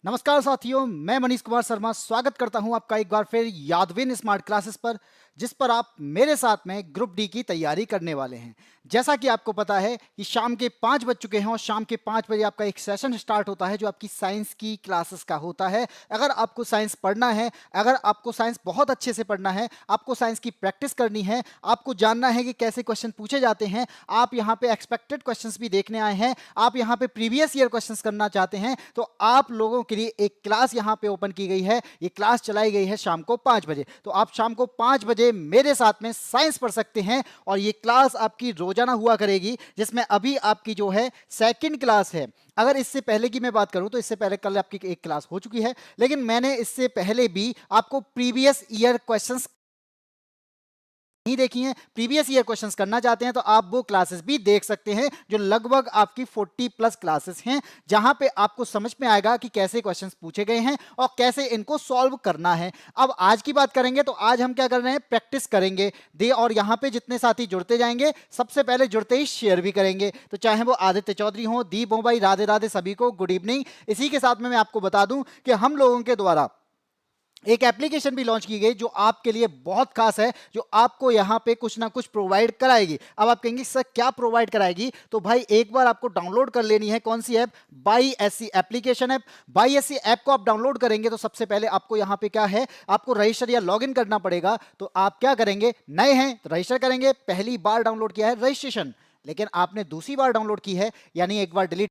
नमस्कार साथियों, मैं मनीष कुमार शर्मा स्वागत करता हूं आपका एक बार फिर यादविन स्मार्ट क्लासेस पर, जिस पर आप मेरे साथ में ग्रुप डी की तैयारी करने वाले हैं। जैसा कि आपको पता है कि शाम के 5 बज चुके हैं और शाम के 5 बजे आपका एक सेशन स्टार्ट होता है जो आपकी साइंस की क्लासेस का होता है। अगर आपको साइंस पढ़ना है, अगर आपको साइंस बहुत अच्छे से पढ़ना है, आपको साइंस की प्रैक्टिस करनी है, आपको जानना है कि कैसे क्वेश्चन पूछे जाते हैं, आप यहाँ पे एक्सपेक्टेड क्वेश्चंस भी देखने आए हैं, आप यहाँ पे प्रीवियस ईयर क्वेश्चंस करना चाहते हैं, तो आप लोगों के लिए एक क्लास यहाँ पे ओपन की गई है। ये क्लास चलाई गई है शाम को 5 बजे, तो आप शाम को 5 बजे मेरे साथ में साइंस पढ़ सकते हैं। और ये क्लास आपकी रोजाना हुआ करेगी, जिसमें अभी आपकी जो है सेकंड क्लास है। अगर इससे पहले की मैं बात करूं तो इससे पहले कल आपकी एक क्लास हो चुकी है, लेकिन मैंने इससे पहले भी आपको प्रीवियस ईयर क्वेश्चंस नहीं देखी हैं, प्रीवियस ईयर क्वेश्चंस करना चाहते हैं, तो आप वो क्लासेस भी देख सकते हैं जो लगभग आपकी 40 प्लस क्लासेस हैं, जहां पे आपको समझ में आएगा कि कैसे क्वेश्चंस पूछे गए हैं और कैसे इनको सॉल्व करना है। अब आज की बात करेंगे तो आज हम क्या कर रहे हैं, प्रैक्टिस करेंगे दे। और यहां पे जितने साथी जुड़ते जाएंगे, सबसे पहले जुड़ते ही शेयर भी करेंगे, तो चाहे वो आदित्य चौधरी हो, दीप हो भाई, राधे राधे सभी को गुड इवनिंग। इसी के साथ में मैं आपको बता दूं कि हम लोगों के द्वारा एक एप्लीकेशन भी लॉन्च की गई जो आपके लिए बहुत खास है, जो आपको यहां पे कुछ ना कुछ प्रोवाइड कराएगी। अब आप कहेंगे सर क्या प्रोवाइड कराएगी, तो भाई एक बार आपको डाउनलोड कर लेनी है। कौन सी ऐप? बाई एससी एप्लीकेशन ऐप। बाई एससी ऐप को आप डाउनलोड करेंगे तो सबसे पहले आपको यहां पे क्या है, आपको रजिस्टर या लॉगिन करना पड़ेगा। तो आप क्या करेंगे, नए हैं तो रजिस्टर करेंगे, पहली बार डाउनलोड किया है रजिस्ट्रेशन, लेकिन आपने दूसरी बार डाउनलोड की है यानी एक बार डिलीट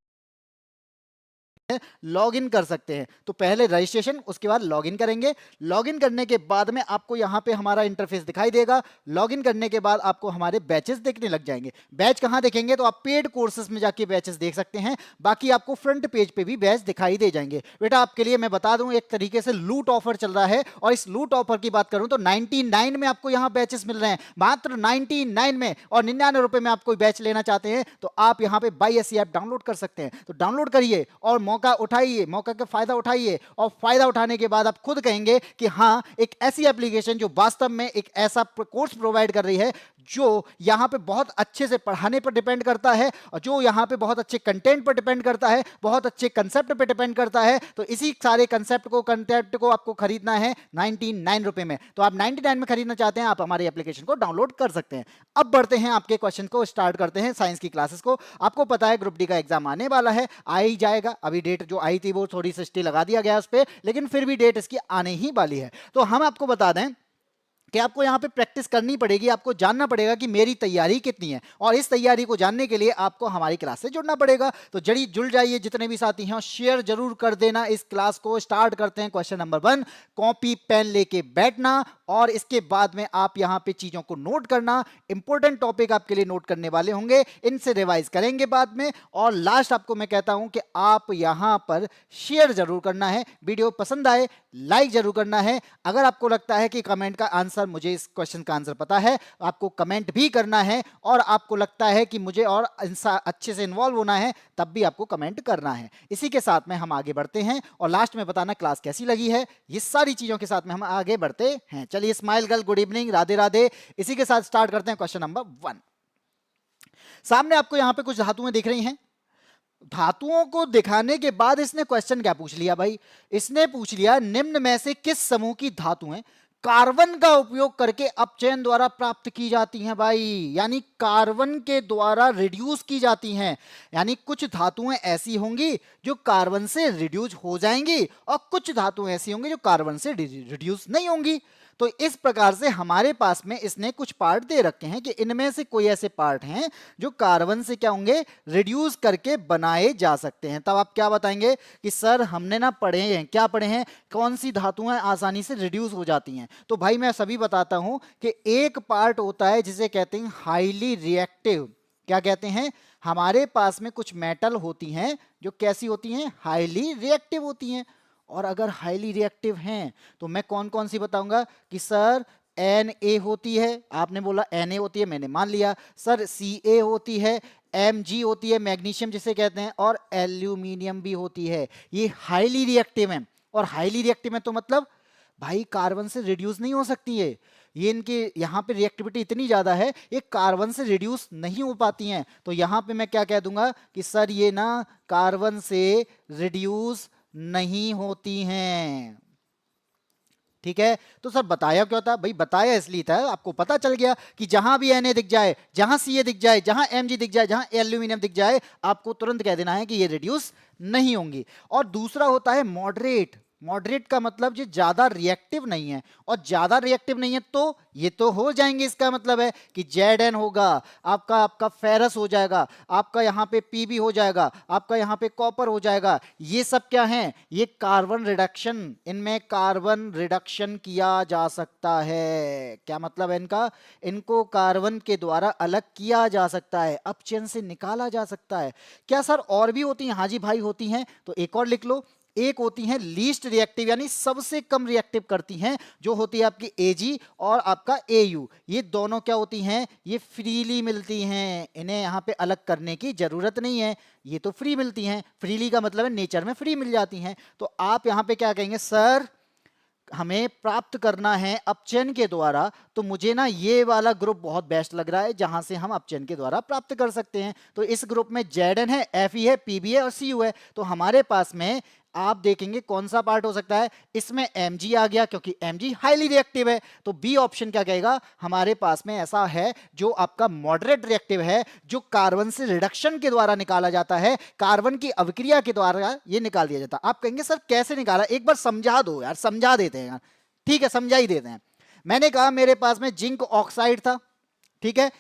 लॉग इन कर सकते हैं। तो पहले रजिस्ट्रेशन, उसके बाद लॉग इन करेंगे। लॉग इन करने के बाद में आपको यहां पे हमारा इंटरफेस दिखाई देगा। लॉग इन करने के बाद आपको हमारे बैचेस देखने लग जाएंगे। बैच कहां देखेंगे, तो आप पेड कोर्सेज में जाके बैचेस देख सकते हैं। बाकी आपको फ्रंट पेज पे भी बैच दिखाई दे जाएंगे। बेटा आपके लिए मैं बता दूं, एक तरीके से लूट ऑफर चल रहा है, और इस लूट ऑफर की बात करूं तो 99 में आपको यहां बैचेस मिल रहे हैं, मात्र 99 में। और 99 रुपए में आप कोई बैच लेना चाहते हैं तो आप यहां पे बाई एससी ऐप डाउनलोड कर सकते हैं। तो डाउनलोड करिए और मौका उठाइए, मौका का फायदा उठाइए। और फायदा उठाने के बाद आप खुद कहेंगे कि हाँ, एक ऐसी एप्लीकेशन जो वास्तव में एक ऐसा कोर्स प्रोवाइड कर रही है जो यहां पे बहुत अच्छे से पढ़ाने पर डिपेंड करता है, और जो यहां पे बहुत अच्छे कंटेंट पर डिपेंड करता है, बहुत अच्छे कंसेप्ट पर डिपेंड करता है। तो इसी सारे कंसेप्ट को आपको खरीदना है 99 रुपए में। तो आप 99 में खरीदना चाहते हैं, आप हमारी एप्लीकेशन को डाउनलोड कर सकते हैं। अब बढ़ते हैं आपके क्वेश्चन को, स्टार्ट करते हैं साइंस की क्लासेस को। आपको पता है ग्रुप डी का एग्जाम आने वाला है, आ ही जाएगा। अभी डेट जो आई थी वो थोड़ी सी स्टे लगा दिया गया उस पर, लेकिन फिर भी डेट इसकी आने ही वाली है। तो हम आपको बता दें कि आपको यहाँ पे प्रैक्टिस करनी पड़ेगी, आपको जानना पड़ेगा कि मेरी तैयारी कितनी है, और इस तैयारी को जानने के लिए आपको हमारी क्लास से जुड़ना पड़ेगा। तो जड़ी जुड़ जाइए जितने भी साथी हैं, और शेयर जरूर कर देना इस क्लास को। स्टार्ट करते हैं क्वेश्चन नंबर 1। कॉपी पेन लेके बैठना, और इसके बाद में आप यहाँ पे चीजों को नोट करना। इंपॉर्टेंट टॉपिक आपके लिए नोट करने वाले होंगे, इनसे रिवाइज करेंगे बाद में। और लास्ट आपको मैं कहता हूं कि आप यहां पर शेयर जरूर करना है, वीडियो पसंद आए लाइक जरूर करना है। अगर आपको लगता है कि कमेंट का आंसर, मुझे इस क्वेश्चन का आंसर पता है, आपको कमेंट भी करना है। और आपको लगता है कि मुझे और अच्छे से इन्वॉल्व होना है, तब भी आपको कमेंट करना है। इसी के साथ में हम आगे बढ़ते हैं, और लास्ट में बताना क्लास कैसी लगी है। ये सारी चीजों के साथ में हम आगे बढ़ते हैं। चलिए, smile girl good evening, Radhe Radhe. इसी के साथ स्टार्ट करते हैं क्वेश्चन नंबर 1। सामने आपको यहां पे कुछ धातुएं दिख रही हैं। धातुओं को दिखाने के बाद इसने क्वेश्चन क्या पूछ लिया भाई, इसने पूछ लिया निम्न में से किस समूह की धातुएं कार्बन का उपयोग करके अपचयन द्वारा प्राप्त की जाती हैं भाई। यानी कार्बन के द्वारा रिड्यूस की जाती हैं। यानी कुछ धातुएं ऐसी होंगी जो कार्बन से रिड्यूस हो जाएंगी, और कुछ धातुएं ऐसी होंगी जो कार्बन से रिड्यूस नहीं होंगी। तो इस प्रकार से हमारे पास में इसने कुछ पार्ट दे रखे हैं कि इनमें से कोई ऐसे पार्ट हैं जो कार्बन से क्या होंगे, रिड्यूस करके बनाए जा सकते हैं। तब आप क्या बताएंगे कि सर हमने ना पढ़े हैं, क्या पढ़े हैं, कौन सी धातुएं आसानी से रिड्यूस हो जाती हैं। तो भाई मैं सभी बताता हूं कि एक पार्ट होता है जिसे कहते हैं हाईली रिएक्टिव। क्या कहते हैं, हमारे पास में कुछ मेटल होती हैं जो कैसी होती हैं, हाईली रिएक्टिव होती हैं। और अगर हाईली रिएक्टिव हैं तो मैं कौन कौन सी बताऊंगा कि सर Na होती है, आपने बोला Na होती है, मैंने मान लिया। सर Ca होती है, Mg होती है, मैग्नीशियम जिसे कहते हैं, और एल्यूमिनियम भी होती है। ये हाईली रिएक्टिव है। और हाईली रिएक्टिव है तो मतलब भाई कार्बन से रिड्यूस नहीं हो सकती है। ये इनके यहाँ पे रिएक्टिविटी इतनी ज्यादा है, ये कार्बन से रिड्यूस नहीं हो पाती हैं। तो यहाँ पे मैं क्या कह दूंगा कि सर ये ना कार्बन से रिड्यूस नहीं होती हैं। ठीक है, तो सर बताया क्यों था भाई? बताया इसलिए था, आपको पता चल गया कि जहां भी Na दिख जाए, जहां Ca दिख जाए, जहां Mg दिख जाए, जहां एल्यूमिनियम दिख जाए, आपको तुरंत कह देना है कि ये रिड्यूस नहीं होंगी। और दूसरा होता है मॉडरेट। मॉडरेट का मतलब ये ज्यादा रिएक्टिव नहीं है, और ज्यादा रिएक्टिव नहीं है तो ये तो हो जाएंगे। इसका मतलब है कि Zn होगा आपका, आपका फेरस हो जाएगा, आपका यहाँ पे Pb हो जाएगा, आपका यहाँ पे कॉपर हो जाएगा। ये सब क्या है? ये कार्बन रिडक्शन, इनमें कार्बन रिडक्शन किया जा सकता है। क्या मतलब है इनका? इनको कार्बन के द्वारा अलग किया जा सकता है, अपचयन से निकाला जा सकता है। क्या सर और भी होती हैं? हाँ जी भाई होती हैं, तो एक और लिख लो। एक होती हैं लीस्ट रिएक्टिव, यानी सबसे कम रिएक्टिव करती हैं, जो होती है आपकी Ag और आपका Au। ये दोनों क्या होती हैं? ये फ्रीली मिलती हैं, इन्हें यहां पे अलग करने की जरूरत नहीं है, ये तो फ्री मिलती हैं। फ्रीली का मतलब है नेचर में फ्री मिल जाती हैं। तो आप यहां पे क्या कहेंगे? सर हमें प्राप्त करना है अपचयन के द्वारा, तो मुझे ना ये वाला ग्रुप बहुत बेस्ट लग रहा है जहां से हम अपचयन के द्वारा प्राप्त कर सकते हैं। तो इस ग्रुप में Zn है, Fe है, Pb है और Cu है। तो हमारे पास में आप देखेंगे कौन सा पार्ट हो सकता है? इसमें Mg आ गया, क्योंकि Mg हाईली रिएक्टिव है। तो बी ऑप्शन क्या कहेगा? हमारे पास में ऐसा है जो आपका मॉडरेट रिएक्टिव है, जो कार्बन से रिडक्शन के द्वारा निकाला जाता है, कार्बन की अवक्रिया के द्वारा ये निकाल दिया जाता है। आप कहेंगे सर कैसे निकाला? एक बार समझा दो यार, समझा देते हैं यार। ठीक है, समझा ही देते हैं। मैंने कहा मेरे पास में जिंक ऑक्साइड था, ठीक है।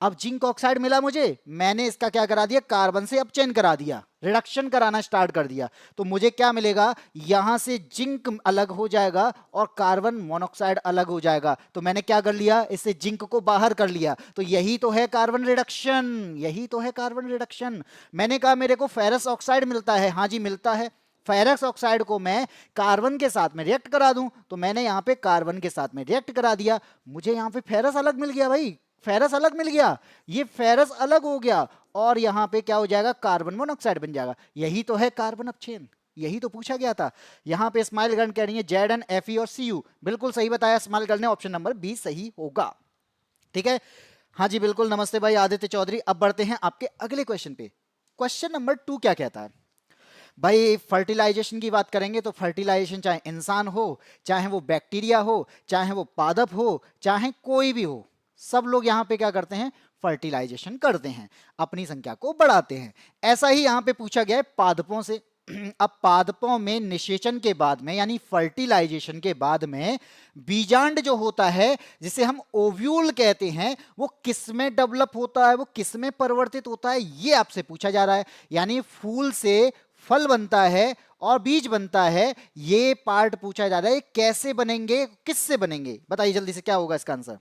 अब जिंक ऑक्साइड मिला मुझे, मैंने इसका क्या करा दिया? कार्बन से अपचयन करा दिया, रिडक्शन कराना स्टार्ट कर दिया। तो मुझे क्या मिलेगा? यहां से जिंक अलग हो जाएगा और कार्बन मोनोऑक्साइड अलग हो जाएगा। तो मैंने क्या कर लिया? इससे जिंक को बाहर कर लिया। तो यही तो है कार्बन रिडक्शन, यही तो है कार्बन रिडक्शन। मैंने कहा मेरे को फेरस ऑक्साइड मिलता है, हाँ जी मिलता है। फेरस ऑक्साइड को मैं कार्बन के साथ में रिएक्ट करा दूं, तो मैंने यहां पे कार्बन के साथ में रिएक्ट करा दिया, मुझे यहां पे फेरस अलग मिल गया भाई, फेरस अलग मिल गया। ये फेरस अलग हो गया और यहां पे क्या हो जाएगा? कार्बन मोनोऑक्साइड बन जाएगा। यही तो है कार्बन अपचयन, यही तो पूछा गया था। यहां पे स्माइल गर्ल कह रही है Zn, Fe और Cu। बिल्कुल सही बताया स्माइल गर्ल ने, ऑप्शन नंबर बी सही होगा। ठीक है, हाँ जी बिल्कुल। नमस्ते भाई आदित्य चौधरी। अब बढ़ते हैं आपके अगले क्वेश्चन पे। क्वेश्चन नंबर 2 क्या कहता है भाई? फर्टिलाइजेशन की बात करेंगे तो फर्टिलाइजेशन चाहे इंसान हो, चाहे वो बैक्टीरिया हो, चाहे वो पादप हो, चाहे कोई भी हो, सब लोग यहां पे क्या करते हैं? फर्टिलाइजेशन करते हैं, अपनी संख्या को बढ़ाते हैं। ऐसा ही यहां पे पूछा गया है पादपों से। अब पादपों में निषेचन के बाद में, यानी फर्टिलाइजेशन के बाद में, बीजांड जो होता है जिसे हम ओव्यूल कहते हैं, वो किस में डेवलप होता है, वो किस में परिवर्तित होता है, ये आपसे पूछा जा रहा है। यानी फूल से फल बनता है और बीज बनता है, ये पार्ट पूछा जा रहा है। कैसे बनेंगे, किससे बनेंगे? बताइए जल्दी से क्या होगा इसका answer.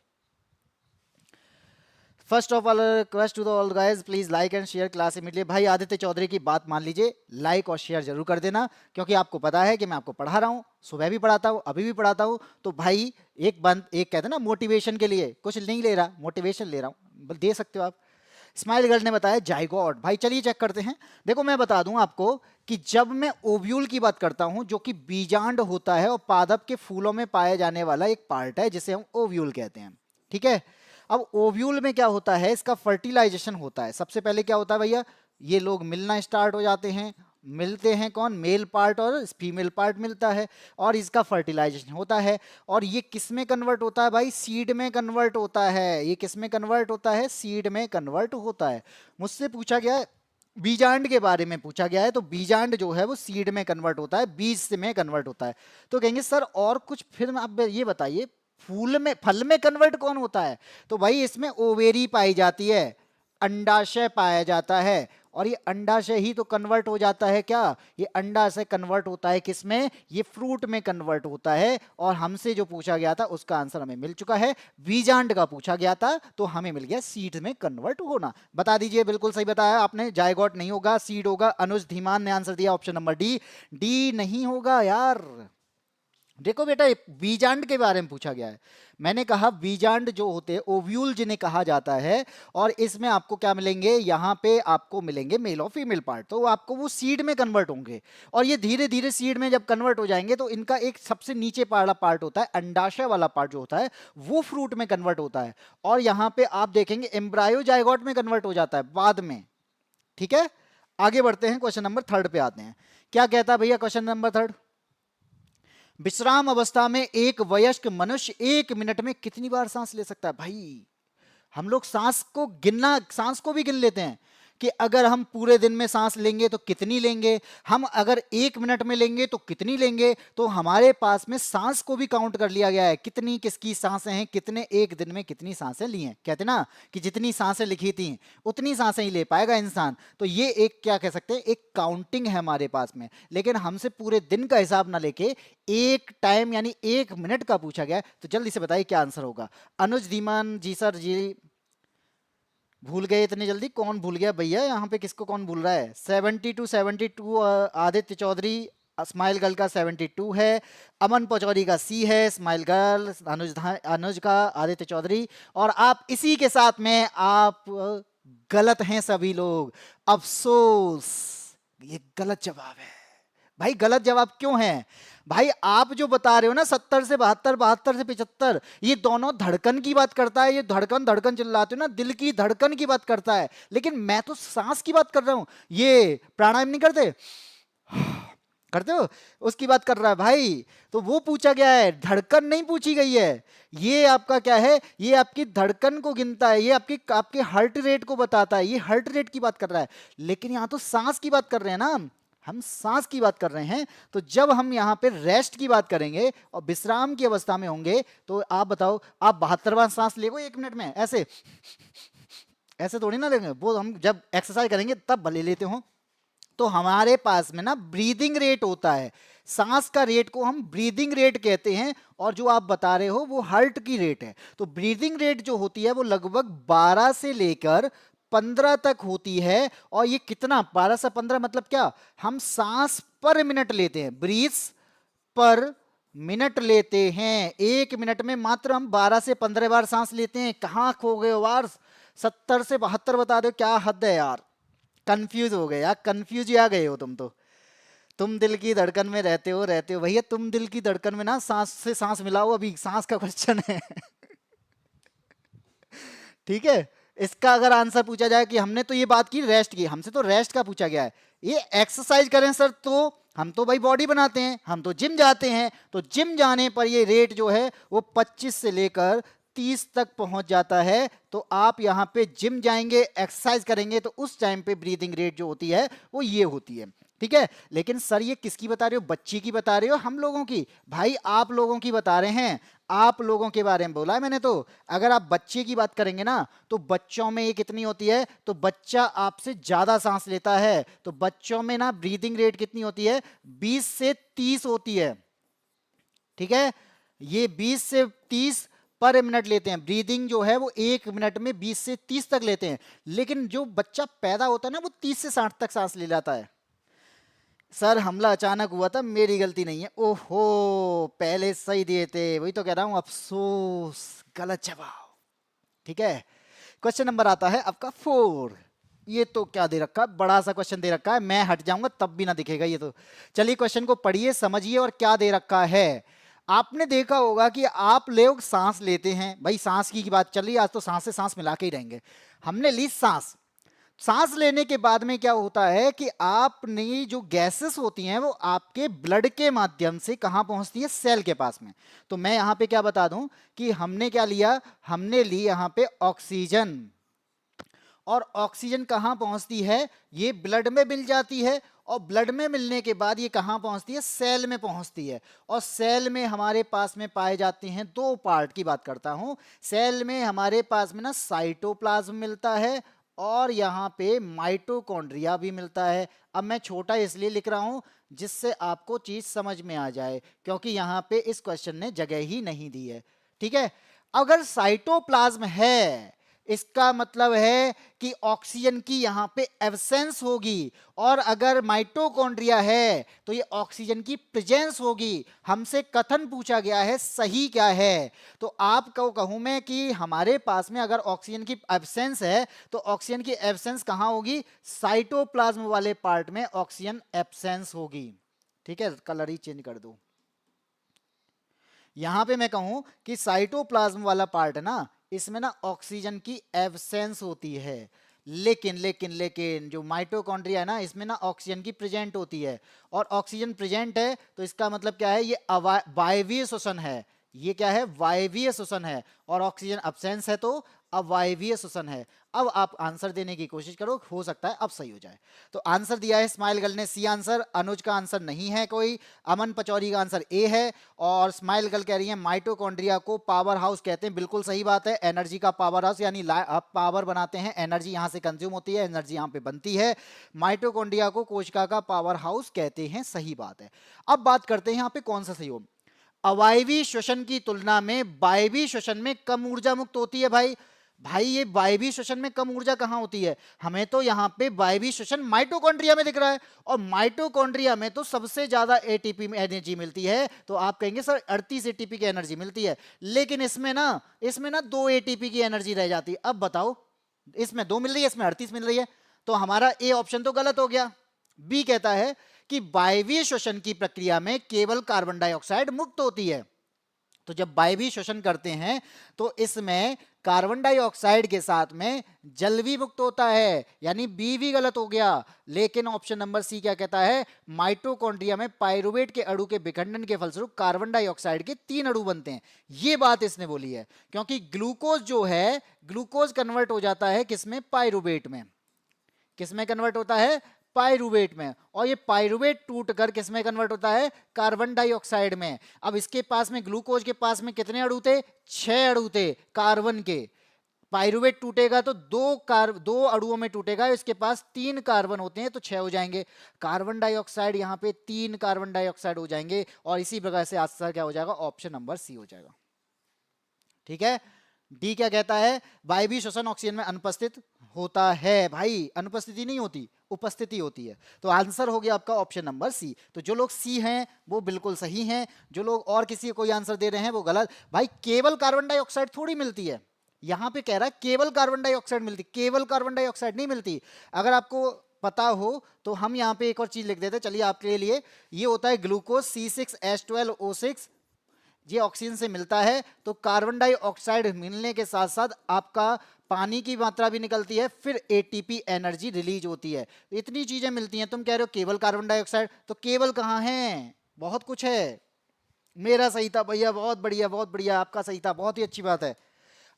First of all request to the all guys, please like and share class immediately. भाई आदित्य चौधरी की बात मान लीजिए, लाइक और शेयर जरूर कर देना, क्योंकि आपको पता है कि मैं आपको पढ़ा रहा हूँ, सुबह भी पढ़ाता हूँ, अभी भी पढ़ाता हूँ। तो भाई एक कहते हैं ना मोटिवेशन के लिए, कुछ नहीं ले रहा, मोटिवेशन ले रहा हूँ, दे सकते हो आप। स्माइल गर्ल ने बताया जाइगोट। भाई चलिए चेक करते हैं। देखो मैं बता दूं आपको कि जब मैं ओव्यूल की बात करता हूं, जो कि बीजांड होता है और पादप के फूलों में पाया जाने वाला एक पार्ट है जिसे हम ओव्यूल कहते हैं, ठीक है। अब ओव्यूल में क्या होता है? इसका फर्टिलाइजेशन होता है। सबसे पहले क्या होता है भैया? ये लोग मिलना स्टार्ट हो जाते हैं। मिलते हैं कौन? मेल पार्ट और फीमेल पार्ट मिलता है, और इसका फर्टिलाइजेशन होता है। और ये किस में कन्वर्ट होता है भाई? सीड में कन्वर्ट होता है। ये किस में कन्वर्ट होता है? सीड में कन्वर्ट होता है। मुझसे पूछा गया है बीजांड के बारे में, पूछा गया है, तो बीजांड जो है वो सीड में कन्वर्ट होता है, बीज से में कन्वर्ट होता है। तो कहेंगे सर और कुछ, फिर आप ये बताइए फूल में, फल में कन्वर्ट कौन होता है? तो भाई इसमें ओवेरी पाई जाती है, अंडाशय पाया जाता है, और ये अंडाशय ही तो कन्वर्ट हो जाता है। क्या ये अंडाशय कन्वर्ट होता है किसमें? ये फ्रूट में कन्वर्ट होता है। और हमसे जो पूछा गया था उसका आंसर हमें मिल चुका है, बीजांड का पूछा गया था, तो हमें मिल गया सीड में कन्वर्ट होना। बता दीजिए, बिल्कुल सही बताया आपने, जायगोट नहीं होगा, सीड होगा। अनुज धीमान ने आंसर दिया ऑप्शन नंबर डी, डी नहीं होगा यार। देखो बेटा बीजांड के बारे में पूछा गया है, मैंने कहा बीजांड जो होते हैं ओव्यूल जिन्हें कहा जाता है, और इसमें आपको क्या मिलेंगे? यहाँ पे आपको मिलेंगे मेल और फीमेल पार्ट, तो आपको वो सीड में कन्वर्ट होंगे, और ये धीरे धीरे सीड में जब कन्वर्ट हो जाएंगे तो इनका एक सबसे नीचे वाला पार्ट होता है, अंडाशय वाला पार्ट जो होता है वो फ्रूट में कन्वर्ट होता है, और यहाँ पे आप देखेंगे एम्ब्रायो जायगोट में कन्वर्ट हो जाता है बाद में। ठीक है, आगे बढ़ते हैं, क्वेश्चन नंबर 3 पे आते हैं क्या कहता है भैया क्वेश्चन नंबर 3? विश्राम अवस्था में एक वयस्क मनुष्य 1 मिनट में कितनी बार सांस ले सकता है? भाई हम लोग सांस को भी गिन लेते हैं कि अगर हम पूरे दिन में सांस लेंगे तो कितनी लेंगे, हम अगर 1 मिनट में लेंगे तो कितनी लेंगे। तो हमारे पास में सांस को भी काउंट कर लिया गया है, कितनी किसकी सांसें हैं, कितने एक दिन में कितनी सांसें ली हैं। कहते ना कि जितनी सांसें लिखी थी उतनी सांसें ही ले पाएगा इंसान। तो ये एक क्या कह सकते हैं, एक काउंटिंग है हमारे पास में। लेकिन हमसे पूरे दिन का हिसाब ना लेके एक टाइम यानी 1 मिनट का पूछा गया है। तो जल्दी से बताइए क्या आंसर होगा। अनुज धीमान जी सर जी भूल गए इतनी जल्दी? कौन भूल गया भैया यहाँ पे? किसको कौन भूल रहा है? 72 आदित्य चौधरी स्माइल गर्ल का 72 है, अमन पचौरी का सी है, स्माइल गर्ल अनुज का आदित्य चौधरी। और आप इसी के साथ में आप गलत हैं सभी लोग। अफसोस, ये गलत जवाब है। भाई गलत जवाब क्यों है? भाई आप जो बता रहे हो ना 70 से 72, 72 से 75, ये दोनों धड़कन की बात करता है। ये धड़कन धड़कन चिल्लाते हो ना, दिल की धड़कन की बात करता है। लेकिन मैं तो सांस की बात कर रहा हूं। ये प्राणायाम नहीं करते? करते हो? उसकी बात कर रहा है भाई। तो वो पूछा गया है, धड़कन नहीं पूछी गई है। ये आपका क्या है, ये आपकी धड़कन को गिनता है, ये आपके हार्ट रेट को बताता है, ये हार्ट रेट की बात कर रहा है। लेकिन यहां तो सांस की बात कर रहे हैं ना, हम सांस की बात कर रहे हैं। तो जब हम यहां पे रेस्ट की बात करेंगे और विश्राम की अवस्था में होंगे, तो आप बताओ, आप 72वां सांस लेगो 1 मिनट में? ऐसे ऐसे थोड़ी ना लेंगे, वो हम जब एक्सरसाइज करेंगे तब भले लेते हो। तो हमारे पास में ना ब्रीदिंग रेट होता है, सांस का रेट को हम ब्रीदिंग रेट कहते हैं। और जो आप बता रहे हो वो हार्ट की रेट है। तो ब्रीदिंग रेट जो होती है वो लगभग 12 से लेकर 15 तक होती है। और ये कितना 12 से 15 मतलब क्या, हम सांस पर मिनट लेते हैं, ब्रीथ्स पर मिनट लेते हैं। 1 मिनट में मात्र हम 12 से 15 बार सांस लेते हैं। कहाँ खो गए हो यार? 70 से 72 बता दो, क्या हद है यार। कंफ्यूज हो गए यार, कंफ्यूज आ गए हो तुम तो। तुम दिल की धड़कन में रहते हो भैया। तुम दिल की धड़कन में ना सांस से सांस मिलाओ, अभी सांस का क्वेश्चन है। ठीक है, इसका अगर आंसर पूछा जाए कि हमने तो ये बात की रेस्ट की, हमसे तो रेस्ट का पूछा गया है। ये एक्सरसाइज करें सर, तो हम तो भाई बॉडी बनाते हैं, हम तो जिम जाते हैं। तो जिम जाने पर ये रेट जो है वो 25 से लेकर 30 तक पहुंच जाता है। तो आप यहाँ पे जिम जाएंगे, एक्सरसाइज करेंगे, तो उस टाइम पे ब्रीदिंग रेट जो होती है वो ये होती है। ठीक है, लेकिन सर ये किसकी बता रहे हो? बच्ची की बता रहे हो? हम लोगों की? भाई आप लोगों की बता रहे हैं, आप लोगों के बारे में बोला है मैंने। तो अगर आप बच्चे की बात करेंगे ना, तो बच्चों में ये कितनी होती है? तो बच्चा आपसे ज्यादा सांस लेता है। तो बच्चों में ना ब्रीदिंग रेट कितनी होती है? 20 से 30 होती है। ठीक है, ये 20 से 30 पर मिनट लेते हैं। ब्रीदिंग जो है वो 1 मिनट में 20 से 30 तक लेते हैं। लेकिन जो बच्चा पैदा होता है ना, वो 30 से 60 तक सांस ले जाता है। सर हमला अचानक हुआ था, मेरी गलती नहीं है। ओहो, पहले सही दिए थे, वही तो कह रहा हूं, अफसोस, गलत जवाब। ठीक है, क्वेश्चन नंबर आता है आपका 4। ये तो क्या दे रखा है, बड़ा सा क्वेश्चन दे रखा है, मैं हट जाऊंगा तब भी ना दिखेगा ये तो। चलिए क्वेश्चन को पढ़िए, समझिए और क्या दे रखा है। आपने देखा होगा कि आप लोग सांस लेते हैं, भाई सांस की बात चल रही है आज, तो सांस से सांस मिला के ही रहेंगे। हमने ली सांस, सांस लेने के बाद में क्या होता है कि आपने जो गैसेस होती हैं वो आपके ब्लड के माध्यम से कहां पहुंचती है? सेल के पास में। तो मैं यहां पे क्या बता दूं कि हमने क्या लिया, हमने ली यहां पे ऑक्सीजन। और ऑक्सीजन कहां पहुंचती है? ये ब्लड में मिल जाती है। और ब्लड में मिलने के बाद ये कहां पहुंचती है? सेल में पहुंचती है। और सेल में हमारे पास में पाए जाते हैं 2 पार्ट की बात करता हूं। सेल में हमारे पास में ना साइटोप्लाज्म मिलता है और यहाँ पे माइटोकॉन्ड्रिया भी मिलता है। अब मैं छोटा इसलिए लिख रहा हूं जिससे आपको चीज समझ में आ जाए, क्योंकि यहाँ पे इस क्वेश्चन ने जगह ही नहीं दी है। ठीक है, अगर साइटोप्लाज्म है, इसका मतलब है कि ऑक्सीजन की यहां पे एब्सेंस होगी। और अगर माइटोकॉन्ड्रिया है तो ये ऑक्सीजन की प्रेजेंस होगी। हमसे कथन पूछा गया है, सही क्या है? तो आपको कहूं मैं कि हमारे पास में अगर ऑक्सीजन की एब्सेंस है तो ऑक्सीजन की एब्सेंस कहां होगी? साइटोप्लाज्म वाले पार्ट में ऑक्सीजन एब्सेंस होगी। ठीक है, कलर ही चेंज कर दो। यहां पे मैं कहूं कि साइटोप्लाज्म वाला पार्ट है ना, इसमें ना ऑक्सीजन की एब्सेंस होती है। लेकिन जो माइटोकॉन्ड्रिया है ना, इसमें ना ऑक्सीजन की प्रेजेंट होती है, और ऑक्सीजन प्रेजेंट है तो इसका मतलब क्या है, ये वायवीय श्वसन है। ये क्या है, वायवीय श्वसन है, और ऑक्सीजन अब्सेंस है तो अवायवीय श्वसन है। अब आप आंसर देने की कोशिश करो, हो सकता है अब सही हो जाए। तो आंसर दिया है स्माइल गर्ल ने सी आंसर, अनुज का आंसर नहीं है कोई, अमन पचौरी का आंसर ए है, और स्माइल गर्ल कह रही है माइटोकॉन्ड्रिया को पावर हाउस कहते हैं। बिल्कुल सही बात है, एनर्जी का पावर हाउस, यानी पावर बनाते हैं, एनर्जी यहां से कंज्यूम होती है, एनर्जी यहां पे बनती है। माइटोकॉन्ड्रिया को कोशिका का पावर हाउस कहते हैं, सही बात है। अब बात करते हैं यहाँ पे कौन सा सही हो। अवायवीय श्वसन की तुलना में वायवीय श्वसन में कम ऊर्जा मुक्त होती है। भाई ये वायवीय श्वसन में कम ऊर्जा कहां होती है, हमें तो यहाँ पे वायवीय श्वसन माइटोकॉन्ड्रिया में दिख रहा है, और माइटोकॉन्ड्रिया में तो सबसे ज्यादा एटीपी में एनर्जी मिलती है। तो आप कहेंगे सर 38 एटीपी की एनर्जी मिलती है, लेकिन इसमें ना 2 एटीपी की एनर्जी रह जाती है। अब बताओ, इसमें 2 मिल रही है, इसमें 38 मिल रही है, तो हमारा ए ऑप्शन तो गलत हो गया। बी कहता है कि वायवीय श्वसन की प्रक्रिया में केवल कार्बन डाइऑक्साइड मुक्त होती है। तो जब वायवीय श्वसन करते हैं तो इसमें कार्बन डाइऑक्साइड के साथ में जल भी मुक्त होता है, यानी बी भी गलत हो गया। लेकिन ऑप्शन नंबर सी क्या कहता है, माइटोकॉन्ड्रिया में पाइरुवेट के अणु के विखंडन के फलस्वरूप कार्बन डाइऑक्साइड के 3 अणु बनते हैं। ये बात इसने बोली है, क्योंकि ग्लूकोज जो है, ग्लूकोज कन्वर्ट हो जाता है किसमें, पाइरुवेट में। किसमें कन्वर्ट होता है, पाइरुवेट में, और ये पाइरुवेट टूटकर किसमें कन्वर्ट होता है, कार्बन डाइऑक्साइड में। अब इसके पास में, ग्लूकोज के पास में कितने अणु थे, 6 अणु थे कार्बन के। पाइरुवेट टूटेगा तो दो अणुओं में टूटेगा, इसके पास 3 कार्बन होते हैं तो 6 हो जाएंगे। कार्बन डाइऑक्साइड यहाँ पे 3 कार्बन डाइऑक्साइड हो जाएंगे, और इसी प्रकार से आंसर क्या हो जाएगा, ऑप्शन नंबर सी हो जाएगा। ठीक है। डी क्या कहता है, वायवीय श्वसन ऑक्सीजन में अनुपस्थित होता है। भाई अनुपस्थिति नहीं होती, उपस्थिति होती है। तो आंसर हो गया आपका ऑप्शन नंबर सी। तो जो लोग सी हैं वो बिल्कुल सही हैं, जो लोग और किसी कोई आंसर दे रहे हैं वो गलत। भाई केवल कार्बन डाइऑक्साइड थोड़ी मिलती है, यहां पे कह रहा है केवल कार्बन डाइऑक्साइड मिलती, केवल कार्बन डाइऑक्साइड नहीं मिलती। अगर आपको पता हो तो हम यहाँ पे एक और चीज लिख देते हैं, चलिए आपके लिए। ये होता है ग्लूकोज C6H12O6, ये ऑक्सीजन से मिलता है, तो कार्बन डाइऑक्साइड मिलने के साथ साथ आपका पानी की मात्रा भी निकलती है, फिर एटीपी एनर्जी रिलीज होती है। इतनी चीजें मिलती हैं, तुम कह रहे हो केवल कार्बन डाइऑक्साइड, तो केवल कहाँ है, बहुत कुछ है। मेरा सही था भैया, बहुत बढ़िया बहुत बढ़िया, आपका सही था, बहुत ही अच्छी बात है।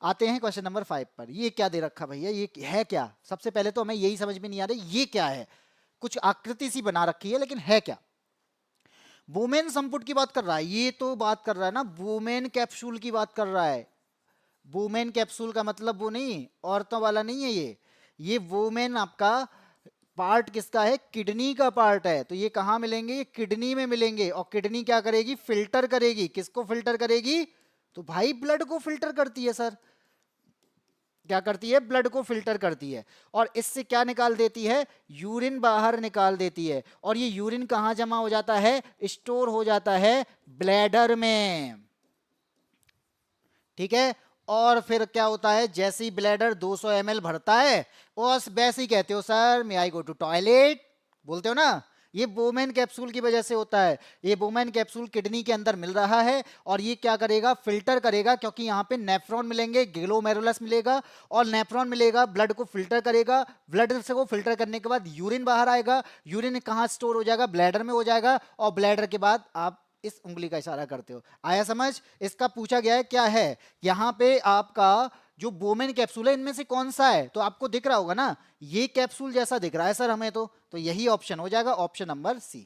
आते हैं क्वेश्चन नंबर 5 पर। ये क्या दे रखा भैया, ये है क्या, सबसे पहले तो हमें यही समझ में नहीं आ रही ये क्या है। कुछ आकृति सी बना रखी है, लेकिन है क्या। वुमेन संपुट की बात कर रहा है, ये तो बात कर रहा है ना, वुमेन कैप्सूल की बात कर रहा है। वुमेन कैप्सूल का मतलब वो नहीं, औरतों वाला नहीं है ये वुमेन आपका पार्ट किसका है, किडनी का पार्ट है। तो ये कहां मिलेंगे, ये किडनी में मिलेंगे, और किडनी क्या करेगी, फिल्टर करेगी। किसको फिल्टर करेगी, तो भाई ब्लड को फिल्टर करती है सर, क्या करती है, ब्लड को फिल्टर करती है, और इससे क्या निकाल देती है, यूरिन बाहर निकाल देती है। और ये यूरिन कहां जमा हो जाता है, स्टोर हो जाता है ब्लैडर में। ठीक है। और फिर क्या होता है, जैसे ही ब्लैडर 200 ml भरता है, और वैसे ही कहते हो sir may I go to toilet, बोलते हो ना, ये वुमेन कैप्सूल की वजह से होता है। ये वुमेन कैप्सूल किडनी के अंदर मिल रहा है, और ये क्या करेगा, फिल्टर करेगा, क्योंकि यहाँ पे नेफ्रॉन मिलेंगे, ग्लोमेरुलस मिलेगा, और नेफ्रॉन मिलेगा, ब्लड को फिल्टर करेगा। ब्लड से को फिल्टर करने के बाद यूरिन बाहर आएगा, यूरिन कहाँ स्टोर हो जाएगा, ब्लैडर में हो जाएगा, और ब्लैडर के बाद आप इस उंगली का इशारा करते हो। आया समझ। इसका पूछा गया है क्या है, यहाँ पे आपका जो वुमेन कैप्सूल है इनमें से कौन सा है, तो आपको दिख रहा होगा ना, ये कैप्सूल जैसा दिख रहा है सर हमें, तो यही ऑप्शन हो जाएगा, ऑप्शन नंबर सी।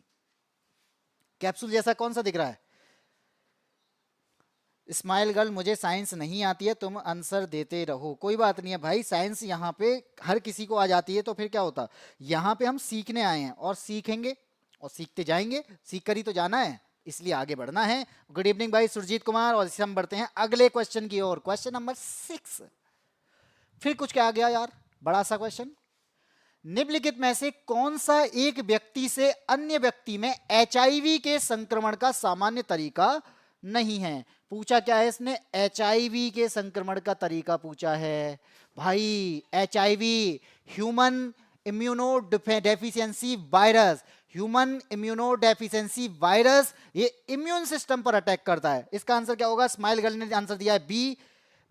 कैप्सूल जैसा कौन सा दिख रहा है। स्माइल गर्ल, मुझे साइंस नहीं आती है, तुम आंसर देते रहो। कोई बात नहीं है भाई, साइंस यहाँ पे हर किसी को आ जाती है, तो फिर क्या होता, यहाँ पे हम सीखने आए हैं, और सीखेंगे और सीखते जाएंगे, सीख कर ही तो जाना है, इसलिए आगे बढ़ना है। गुड इवनिंग भाई सुरजीत कुमार, और इससे हम बढ़ते हैं अगले क्वेश्चन की ओर। क्वेश्चन नंबर 6, फिर कुछ क्या आ गया यार, बड़ा सा क्वेश्चन। निम्नलिखित में से कौन सा एक व्यक्ति से अन्य व्यक्ति में एचआईवी के संक्रमण का सामान्य तरीका नहीं है। पूछा क्या है इसने, एचआईवी के संक्रमण का तरीका पूछा है। भाई HIV human immuno deficiency virus, human immuno deficiency virus, ये इम्यून सिस्टम पर अटैक करता है। इसका आंसर क्या होगा, स्माइल गर्ल ने आंसर दिया है बी।